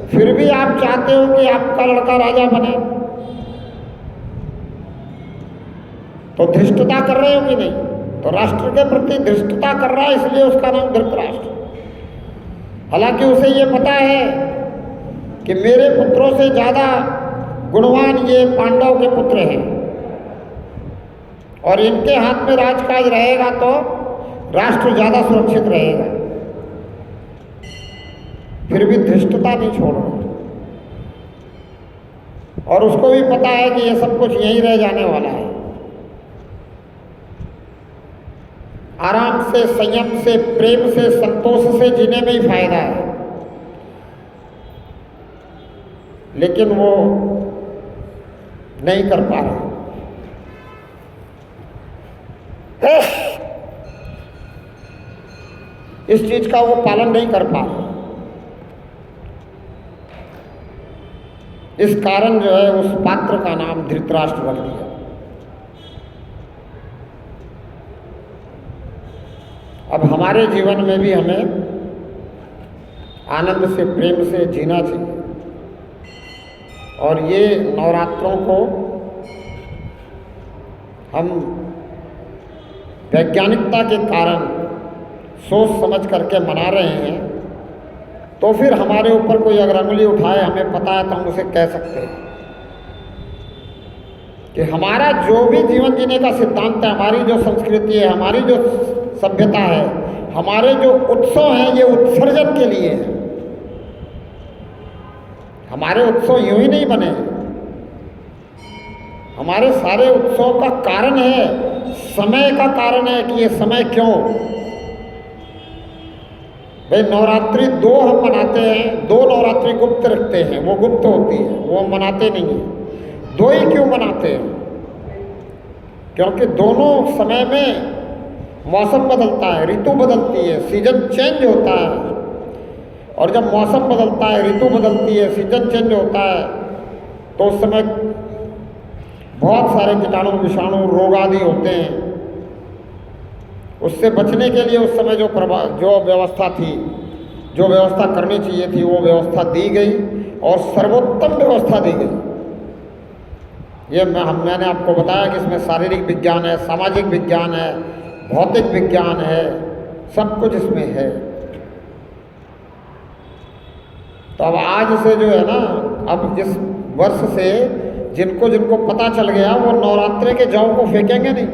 फिर भी आप चाहते हो कि आपका लड़का राजा बने, तो धृष्टता कर रहे हो कि नहीं? तो राष्ट्र के प्रति धृष्टता कर रहा है, इसलिए उसका नाम धृतराष्ट्र। हालांकि उसे ये पता है कि मेरे पुत्रों से ज़्यादा गुणवान ये पांडव के पुत्र हैं और इनके हाथ में राजकाज रहेगा तो राष्ट्र ज़्यादा सुरक्षित रहेगा। फिर भी धृष्टता नहीं छोड़ रहा, और उसको भी पता है कि ये सब कुछ यहीं रह जाने वाला है। आराम से, संयम से, प्रेम से, संतोष से जीने में ही फायदा है। लेकिन वो नहीं कर पा रहे। इस चीज का वो पालन नहीं कर पा रहे। इस कारण जो है उस पात्र का नाम धृतराष्ट्र रख दिया। अब हमारे जीवन में भी हमें आनंद से, प्रेम से जीना चाहिए। और ये नवरात्रों को हम वैज्ञानिकता के कारण सोच समझ करके मना रहे हैं, तो फिर हमारे ऊपर कोई अगर अंगुली उठाए, हमें पता है तो हम उसे कह सकते हैं कि हमारा जो भी जीवन जीने का सिद्धांत है, हमारी जो संस्कृति है, हमारी जो सभ्यता है, हमारे जो उत्सव हैं, ये उत्सर्जन के लिए है। हमारे उत्सव यूं ही नहीं बने। हमारे सारे उत्सव का कारण है, समय का कारण है कि ये समय क्यों। भाई नवरात्रि 2 हम मनाते हैं, 2 नवरात्रि गुप्त रखते हैं, वो गुप्त होती है, वो हम मनाते नहीं हैं। 2 ही क्यों मनाते हैं? क्योंकि दोनों समय में मौसम बदलता है, ऋतु बदलती है, सीजन चेंज होता है। और जब मौसम बदलता है, ऋतु बदलती है, सीजन चेंज होता है, तो उस समय बहुत सारे कीटाणु, विषाणु, रोग आदि होते हैं। उससे बचने के लिए उस समय जो व्यवस्था थी, जो व्यवस्था करनी चाहिए थी, वो व्यवस्था दी गई और सर्वोत्तम व्यवस्था दी गई। ये मैंने आपको बताया कि इसमें शारीरिक विज्ञान है, सामाजिक विज्ञान है, भौतिक विज्ञान है, सब कुछ इसमें है। तो अब आज से जो है ना, अब इस वर्ष से जिनको जिनको पता चल गया, वो नवरात्रे के जौ को फेंकेंगे नहीं।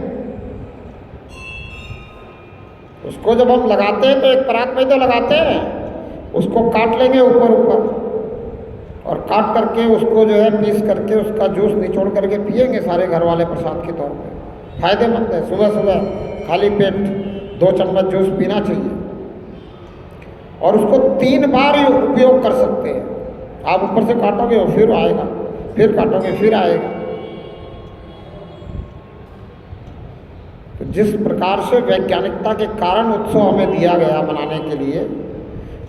उसको जब हम लगाते हैं तो एक परात में तो लगाते हैं, उसको काट लेंगे ऊपर ऊपर, और काट करके उसको जो है पीस करके उसका जूस निचोड़ करके पिएंगे सारे घर वाले प्रसाद के तौर पे। फायदेमंद है। सुबह सुबह खाली पेट 2 चम्मच जूस पीना चाहिए। और उसको 3 बार उपयोग कर सकते हैं। आप ऊपर से काटोगे और फिर आएगा, फिर काटोगे फिर आएगा। तो जिस प्रकार से वैज्ञानिकता के कारण उत्सव हमें दिया गया मनाने के लिए,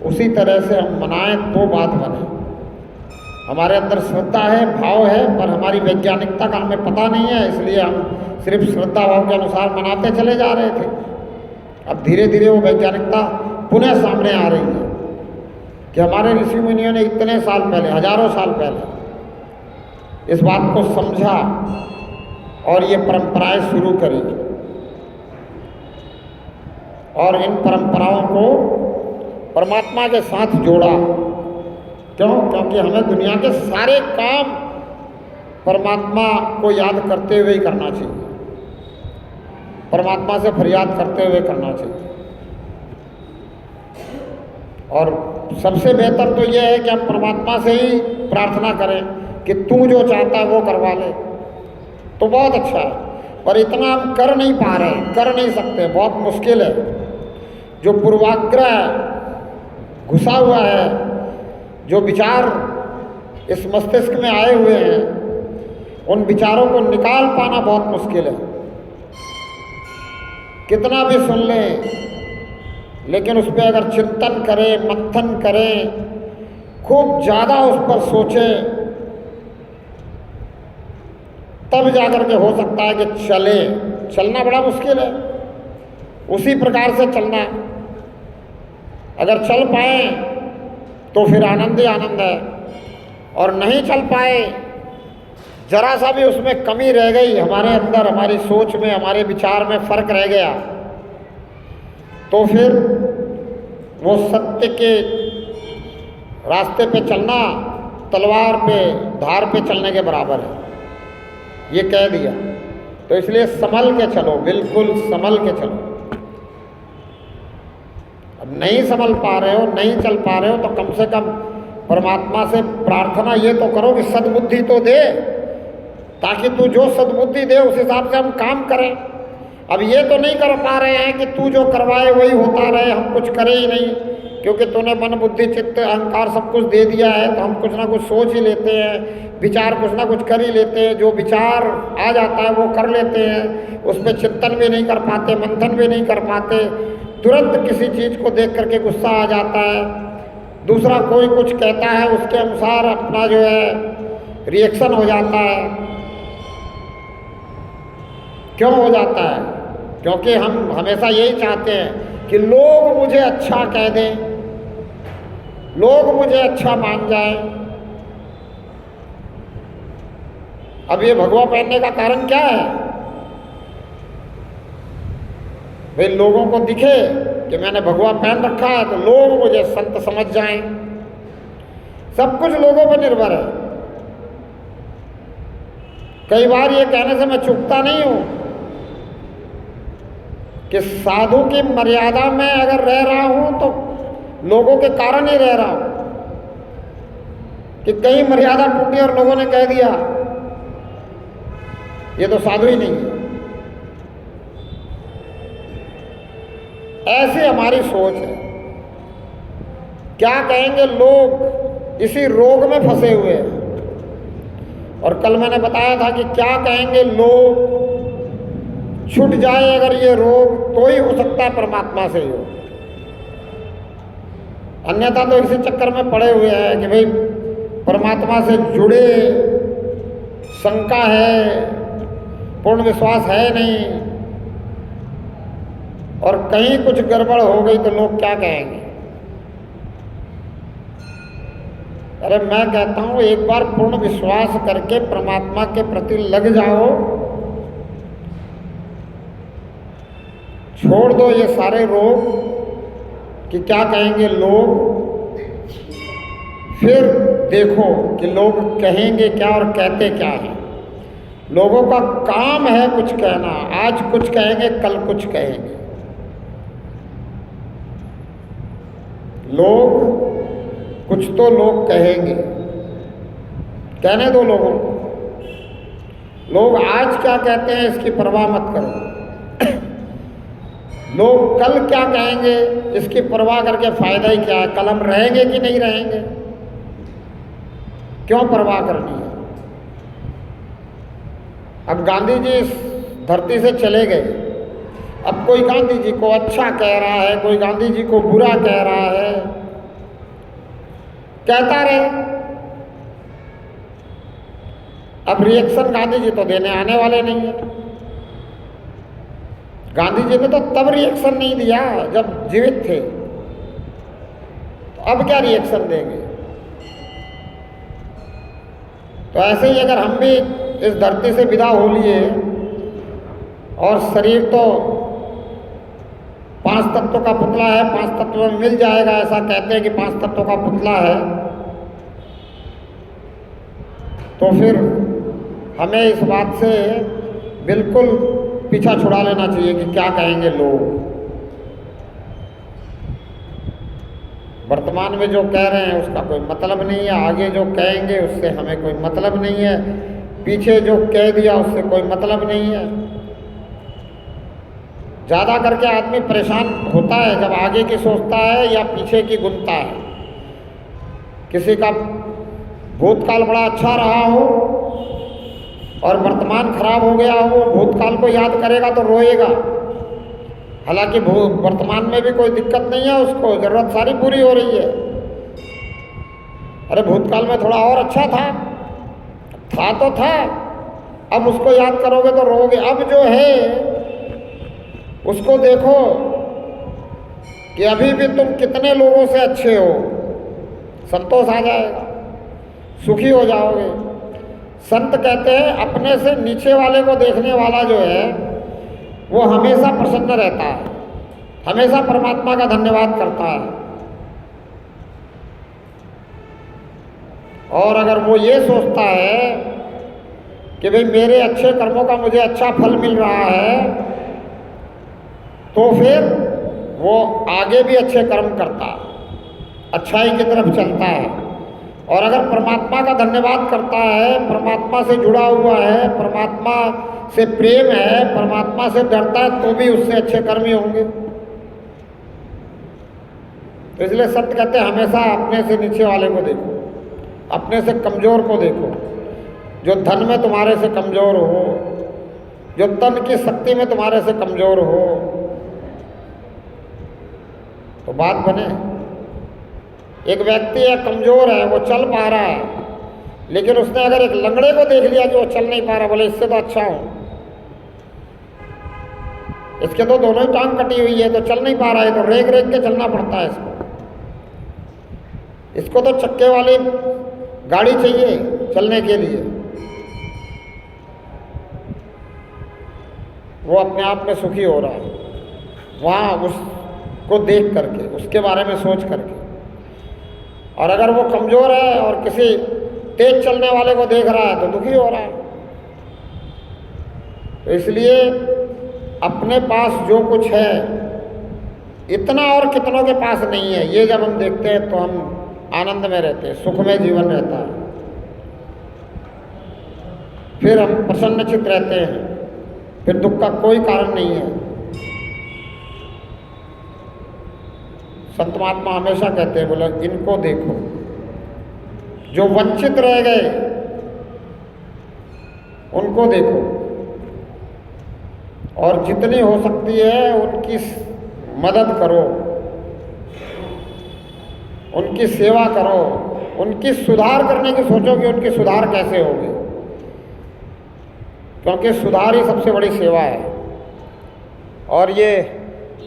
उसी तरह से हम मनाएं तो बात बने। हमारे अंदर श्रद्धा है, भाव है, पर हमारी वैज्ञानिकता का हमें पता नहीं है, इसलिए हम सिर्फ श्रद्धा भाव के अनुसार मनाते चले जा रहे थे। अब धीरे धीरे वो वैज्ञानिकता पुनः सामने आ रही है कि हमारे ऋषि मुनियों ने इतने साल पहले, हजारों साल पहले इस बात को समझा और ये परंपराएं शुरू करी, और इन परंपराओं को परमात्मा के साथ जोड़ा। क्यों? क्योंकि हमें दुनिया के सारे काम परमात्मा को याद करते हुए ही करना चाहिए, परमात्मा से फरियाद करते हुए करना चाहिए। और सबसे बेहतर तो यह है कि हम परमात्मा से ही प्रार्थना करें कि तू जो चाहता है वो करवा ले, तो बहुत अच्छा है। पर इतना हम कर नहीं पा रहे, कर नहीं सकते, बहुत मुश्किल है। जो पूर्वाग्रह घुसा हुआ है, जो विचार इस मस्तिष्क में आए हुए हैं, उन विचारों को निकाल पाना बहुत मुश्किल है। कितना भी सुन लें, लेकिन उस पर अगर चिंतन करें, मंथन करें, खूब ज़्यादा उस पर सोचें, तब जाकर के हो सकता है कि चले। चलना बड़ा मुश्किल है, उसी प्रकार से चलना है। अगर चल पाए तो फिर आनंद ही आनंद है, और नहीं चल पाए, जरा सा भी उसमें कमी रह गई हमारे अंदर, हमारी सोच में, हमारे विचार में फर्क रह गया, तो फिर वो सत्य के रास्ते पे चलना तलवार पे, धार पे चलने के बराबर है, ये कह दिया। तो इसलिए संभल के चलो, बिल्कुल संभल के चलो। अब नहीं संभल पा रहे हो, नहीं चल पा रहे हो, तो कम से कम परमात्मा से प्रार्थना ये तो करो कि सद्बुद्धि तो दे, ताकि तू जो सद्बुद्धि दे उस हिसाब से हम काम करें। अब ये तो नहीं कर पा रहे हैं कि तू जो करवाए वही होता रहे, हम कुछ करें ही नहीं, क्योंकि तूने मन बुद्धि चित्त अहंकार सब कुछ दे दिया है, तो हम कुछ ना कुछ सोच ही लेते हैं, विचार कुछ ना कुछ कर ही लेते हैं, जो विचार आ जाता है वो कर लेते हैं, उस पर चिंतन भी नहीं कर पाते, मंथन भी नहीं कर पाते, तुरंत किसी चीज़ को देख करके गुस्सा आ जाता है, दूसरा कोई कुछ कहता है उसके अनुसार अपना जो है रिएक्शन हो जाता है। क्यों हो जाता है? क्योंकि हम हमेशा यही चाहते हैं कि लोग मुझे अच्छा कह दें, लोग मुझे अच्छा मान जाएं। अब ये भगवा पहनने का कारण क्या है? भाई लोगों को दिखे कि मैंने भगवा पहन रखा है तो लोग मुझे संत समझ जाएं। सब कुछ लोगों पर निर्भर है। कई बार ये कहने से मैं चूकता नहीं हूं कि साधु की मर्यादा में अगर रह रहा हूं तो लोगों के कारण ही रह रहा हूं, कि कहीं मर्यादा टूटी और लोगों ने कह दिया ये तो साधु ही नहीं है। ऐसी हमारी सोच है। क्या कहेंगे लोग, इसी रोग में फंसे हुए हैं। और कल मैंने बताया था कि क्या कहेंगे लोग, छूट जाए अगर ये रोग तो ही हो सकता है परमात्मा से ही हो, अन्यथा तो इसी चक्कर में पड़े हुए हैं कि भाई परमात्मा से जुड़े, शंका है, पूर्ण विश्वास है नहीं, और कहीं कुछ गड़बड़ हो गई तो लोग क्या कहेंगे। अरे मैं कहता हूं एक बार पूर्ण विश्वास करके परमात्मा के प्रति लग जाओ, छोड़ दो ये सारे रोग कि क्या कहेंगे लोग, फिर देखो कि लोग कहेंगे क्या और कहते क्या हैं। लोगों का काम है कुछ कहना, आज कुछ कहेंगे कल कुछ कहेंगे। लोग कुछ तो लोग कहेंगे, कहने दो लोगों को। लोग आज क्या कहते हैं इसकी परवाह मत करो, लोग कल क्या कहेंगे इसकी परवाह करके फायदा ही क्या है। कल हम रहेंगे कि नहीं रहेंगे, क्यों परवाह करनी है। अब गांधी जी इस धरती से चले गए, अब कोई गांधी जी को अच्छा कह रहा है, कोई गांधी जी को बुरा कह रहा है, कहता रहे। अब रिएक्शन गांधी जी तो देने आने वाले नहीं है। गांधी जी ने तो तब रिएक्शन नहीं दिया जब जीवित थे, तो अब क्या रिएक्शन देंगे? तो ऐसे ही अगर हम भी इस धरती से विदा हो लिए और शरीर तो 5 तत्वों का पुतला है, 5 तत्वों में मिल जाएगा, ऐसा कहते हैं कि 5 तत्वों का पुतला है, तो फिर हमें इस बात से बिल्कुल पीछा छुड़ा लेना चाहिए कि क्या कहेंगे लोग। वर्तमान में जो कह रहे हैं उसका कोई मतलब नहीं है, आगे जो कहेंगे उससे हमें कोई मतलब नहीं है, पीछे जो कह दिया उससे कोई मतलब नहीं है। ज़्यादा करके आदमी परेशान होता है जब आगे की सोचता है या पीछे की गुनता है। किसी का भूतकाल बड़ा अच्छा रहा हो और वर्तमान खराब हो गया हो, भूतकाल को याद करेगा तो रोएगा। हालांकि वर्तमान में भी कोई दिक्कत नहीं है, उसको ज़रूरत सारी पूरी हो रही है। अरे भूतकाल में थोड़ा और अच्छा था तो था, अब उसको याद करोगे तो रोगे। अब जो है उसको देखो कि अभी भी तुम कितने लोगों से अच्छे हो, संतोष आ जाएगा, सुखी हो जाओगे। संत कहते हैं अपने से नीचे वाले को देखने वाला जो है वो हमेशा प्रसन्न रहता है, हमेशा परमात्मा का धन्यवाद करता है। और अगर वो ये सोचता है कि भाई मेरे अच्छे कर्मों का मुझे अच्छा फल मिल रहा है, तो फिर वो आगे भी अच्छे कर्म करता है, अच्छाई की तरफ चलता है। और अगर परमात्मा का धन्यवाद करता है, परमात्मा से जुड़ा हुआ है, परमात्मा से प्रेम है, परमात्मा से डरता है, तो भी उससे अच्छे कर्म ही होंगे। तो इसलिए संत कहते हैं हमेशा अपने से नीचे वाले को देखो, अपने से कमज़ोर को देखो। जो धन में तुम्हारे से कमज़ोर हो, जो तन की शक्ति में तुम्हारे से कमज़ोर हो, तो बात बने। एक व्यक्ति है कमज़ोर है, वो चल पा रहा है, लेकिन उसने अगर एक लंगड़े को देख लिया कि वो चल नहीं पा रहा, बोले इससे तो अच्छा हूँ, इसके तो दोनों ही टांग कटी हुई है, तो चल नहीं पा रहा है, तो रेग रेग के चलना पड़ता है इसको तो चक्के वाली गाड़ी चाहिए चलने के लिए। वो अपने आप में सुखी हो रहा है वहाँ उसको देख करके, उसके बारे में सोच करके। और अगर वो कमज़ोर है और किसी तेज चलने वाले को देख रहा है तो दुखी हो रहा है। तो इसलिए अपने पास जो कुछ है इतना और कितनों के पास नहीं है, ये जब हम देखते हैं तो हम आनंद में रहते हैं, सुख में जीवन रहता है, फिर हम प्रसन्नचित्त रहते हैं, फिर दुख का कोई कारण नहीं है। संत महात्मा हमेशा कहते हैं, बोले इनको देखो जो वंचित रह गए, उनको देखो और जितनी हो सकती है उनकी मदद करो, उनकी सेवा करो, उनकी सुधार करने की सोचो कि उनकी सुधार कैसे होगी, क्योंकि सुधार ही सबसे बड़ी सेवा है। और ये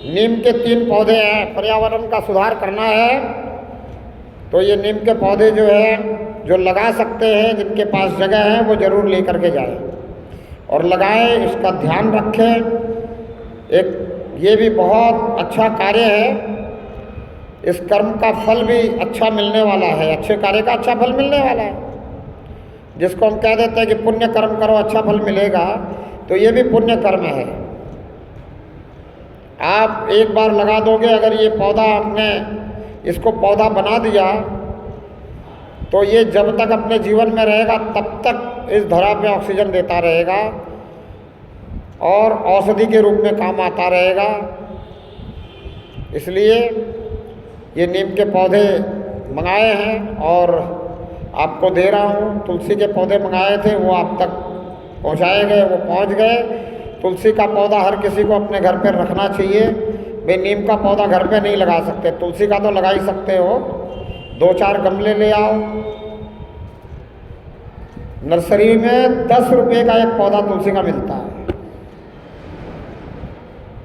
नीम के 3 पौधे हैं, पर्यावरण का सुधार करना है तो ये नीम के पौधे जो है जो लगा सकते हैं, जिनके पास जगह है वो ज़रूर ले करके जाएं और लगाएं, इसका ध्यान रखें। एक ये भी बहुत अच्छा कार्य है, इस कर्म का फल भी अच्छा मिलने वाला है, अच्छे कार्य का अच्छा फल मिलने वाला है। जिसको हम कह देते हैं कि पुण्य कर्म करो अच्छा फल मिलेगा, तो ये भी पुण्य कर्म है। आप एक बार लगा दोगे, अगर ये पौधा आपने इसको पौधा बना दिया तो ये जब तक अपने जीवन में रहेगा तब तक इस धरा पे ऑक्सीजन देता रहेगा और औषधि के रूप में काम आता रहेगा। इसलिए ये नीम के पौधे मंगाए हैं और आपको दे रहा हूँ। तुलसी के पौधे मंगाए थे, वो आप तक पहुँचाए गए, वो पहुँच गए। तुलसी का पौधा हर किसी को अपने घर पर रखना चाहिए। भाई नीम का पौधा घर पे नहीं लगा सकते, तुलसी का तो लगा ही सकते हो, 2-4 गमले ले आओ। नर्सरी में 10 रुपये का एक पौधा तुलसी का मिलता है,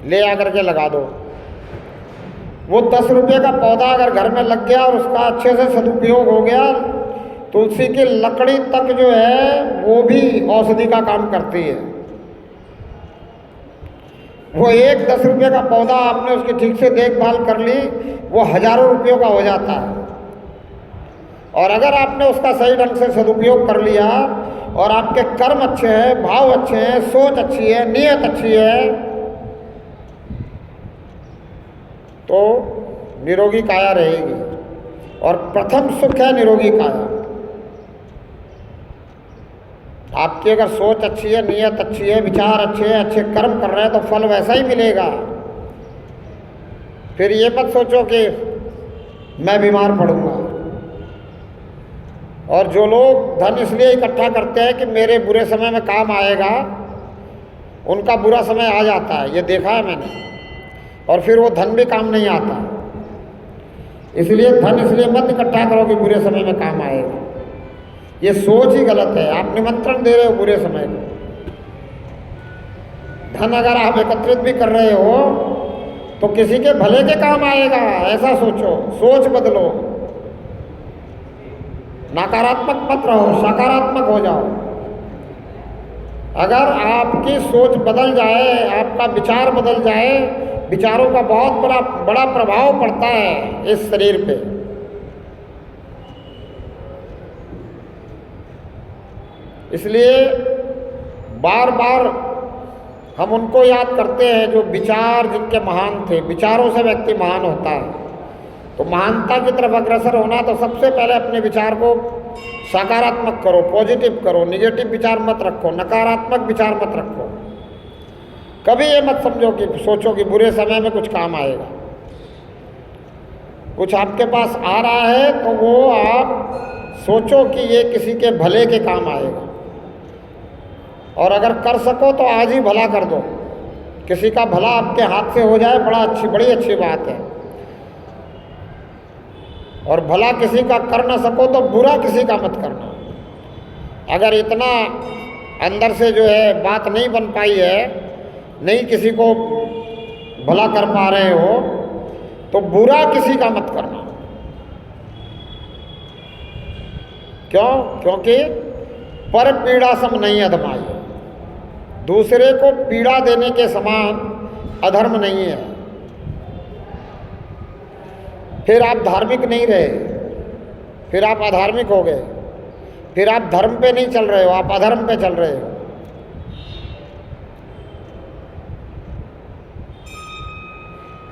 ले आकर के लगा दो। वो 10 रुपये का पौधा अगर घर में लग गया और उसका अच्छे से सदुपयोग हो गया, तुलसी की लकड़ी तक जो है वो भी औषधि का काम करती है। वो एक 10 रुपये का पौधा आपने उसकी ठीक से देखभाल कर ली, वो हजारों रुपयों का हो जाता है। और अगर आपने उसका सही ढंग से सदुपयोग कर लिया और आपके कर्म अच्छे हैं, भाव अच्छे हैं, सोच अच्छी है, नीयत अच्छी है, तो निरोगी काया रहेगी। और प्रथम सुख है निरोगी काया। आपकी अगर सोच अच्छी है, नीयत अच्छी है, विचार अच्छे हैं, अच्छे कर्म कर रहे हैं, तो फल वैसा ही मिलेगा। फिर ये मत सोचो कि मैं बीमार पड़ूंगा। और जो लोग धन इसलिए इकट्ठा करते हैं कि मेरे बुरे समय में काम आएगा, उनका बुरा समय आ जाता है, ये देखा है मैंने। और फिर वो धन भी काम नहीं आता। इसलिए धन इसलिए मत इकट्ठा करो कि बुरे समय में काम आएगा। ये सोच ही गलत है। आप निमंत्रण दे रहे हो बुरे समय को। धन अगर आप एकत्रित भी कर रहे हो तो किसी के भले के काम आएगा, ऐसा सोचो। सोच बदलो, नकारात्मक मत रहो, सकारात्मक हो जाओ। अगर आपकी सोच बदल जाए, आपका विचार बदल जाए, विचारों का बहुत बड़ा प्रभाव पड़ता है इस शरीर पे। इसलिए बार बार हम उनको याद करते हैं जो विचार जिनके महान थे। विचारों से व्यक्ति महान होता है। तो महानता की तरफ अग्रसर होना तो सबसे पहले अपने विचार को सकारात्मक करो, पॉजिटिव करो। निगेटिव विचार मत रखो, नकारात्मक विचार मत रखो। कभी ये मत समझो कि सोचो कि बुरे समय में कुछ काम आएगा। कुछ आपके पास आ रहा है तो वो आप सोचो कि ये किसी के भले के काम आएगा। और अगर कर सको तो आज ही भला कर दो। किसी का भला आपके हाथ से हो जाए, बड़ी अच्छी बात है। और भला किसी का कर ना सको तो बुरा किसी का मत करना। अगर इतना अंदर से जो है बात नहीं बन पाई है, नहीं किसी को भला कर पा रहे हो, तो बुरा किसी का मत करना। क्यों? क्योंकि पर पीड़ा सम नहीं अधमाई। दूसरे को पीड़ा देने के समान अधर्म नहीं है। फिर आप धार्मिक नहीं रहे, फिर आप अधार्मिक हो गए, फिर आप धर्म पे नहीं चल रहे हो, आप अधर्म पे चल रहे हो।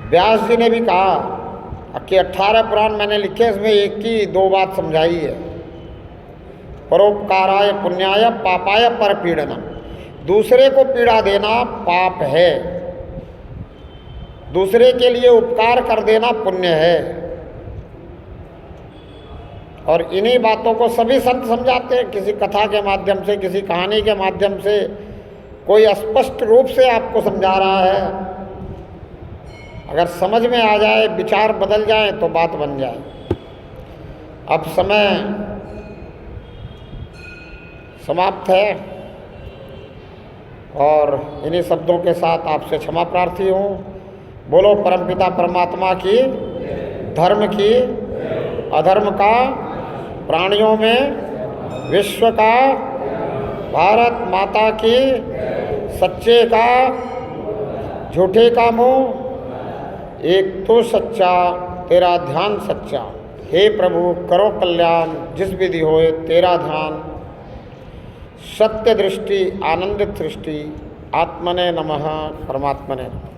व्यास जी ने भी कहा कि 18 पुराण मैंने लिखे, इसमें एक की 2 बात समझाई है। परोपकाराय पुण्याय पापाय परपीड़नम। दूसरे को पीड़ा देना पाप है, दूसरे के लिए उपकार कर देना पुण्य है। और इन्हीं बातों को सभी संत समझाते हैं, किसी कथा के माध्यम से, किसी कहानी के माध्यम से। कोई स्पष्ट रूप से आपको समझा रहा है, अगर समझ में आ जाए, विचार बदल जाए तो बात बन जाए। अब समय समाप्त है और इन्हीं शब्दों के साथ आपसे क्षमा प्रार्थी हूँ। बोलो परमपिता परमात्मा की, धर्म की, अधर्म का, प्राणियों में, विश्व का, भारत माता की, सच्चे का, झूठे का मुँह, एक तो सच्चा, तेरा ध्यान सच्चा। हे प्रभु करो कल्याण, जिस विधि होए तेरा ध्यान। सत्य दृष्टि, आनंदित सृष्टि, आत्मने नमः, परमात्मने नमः।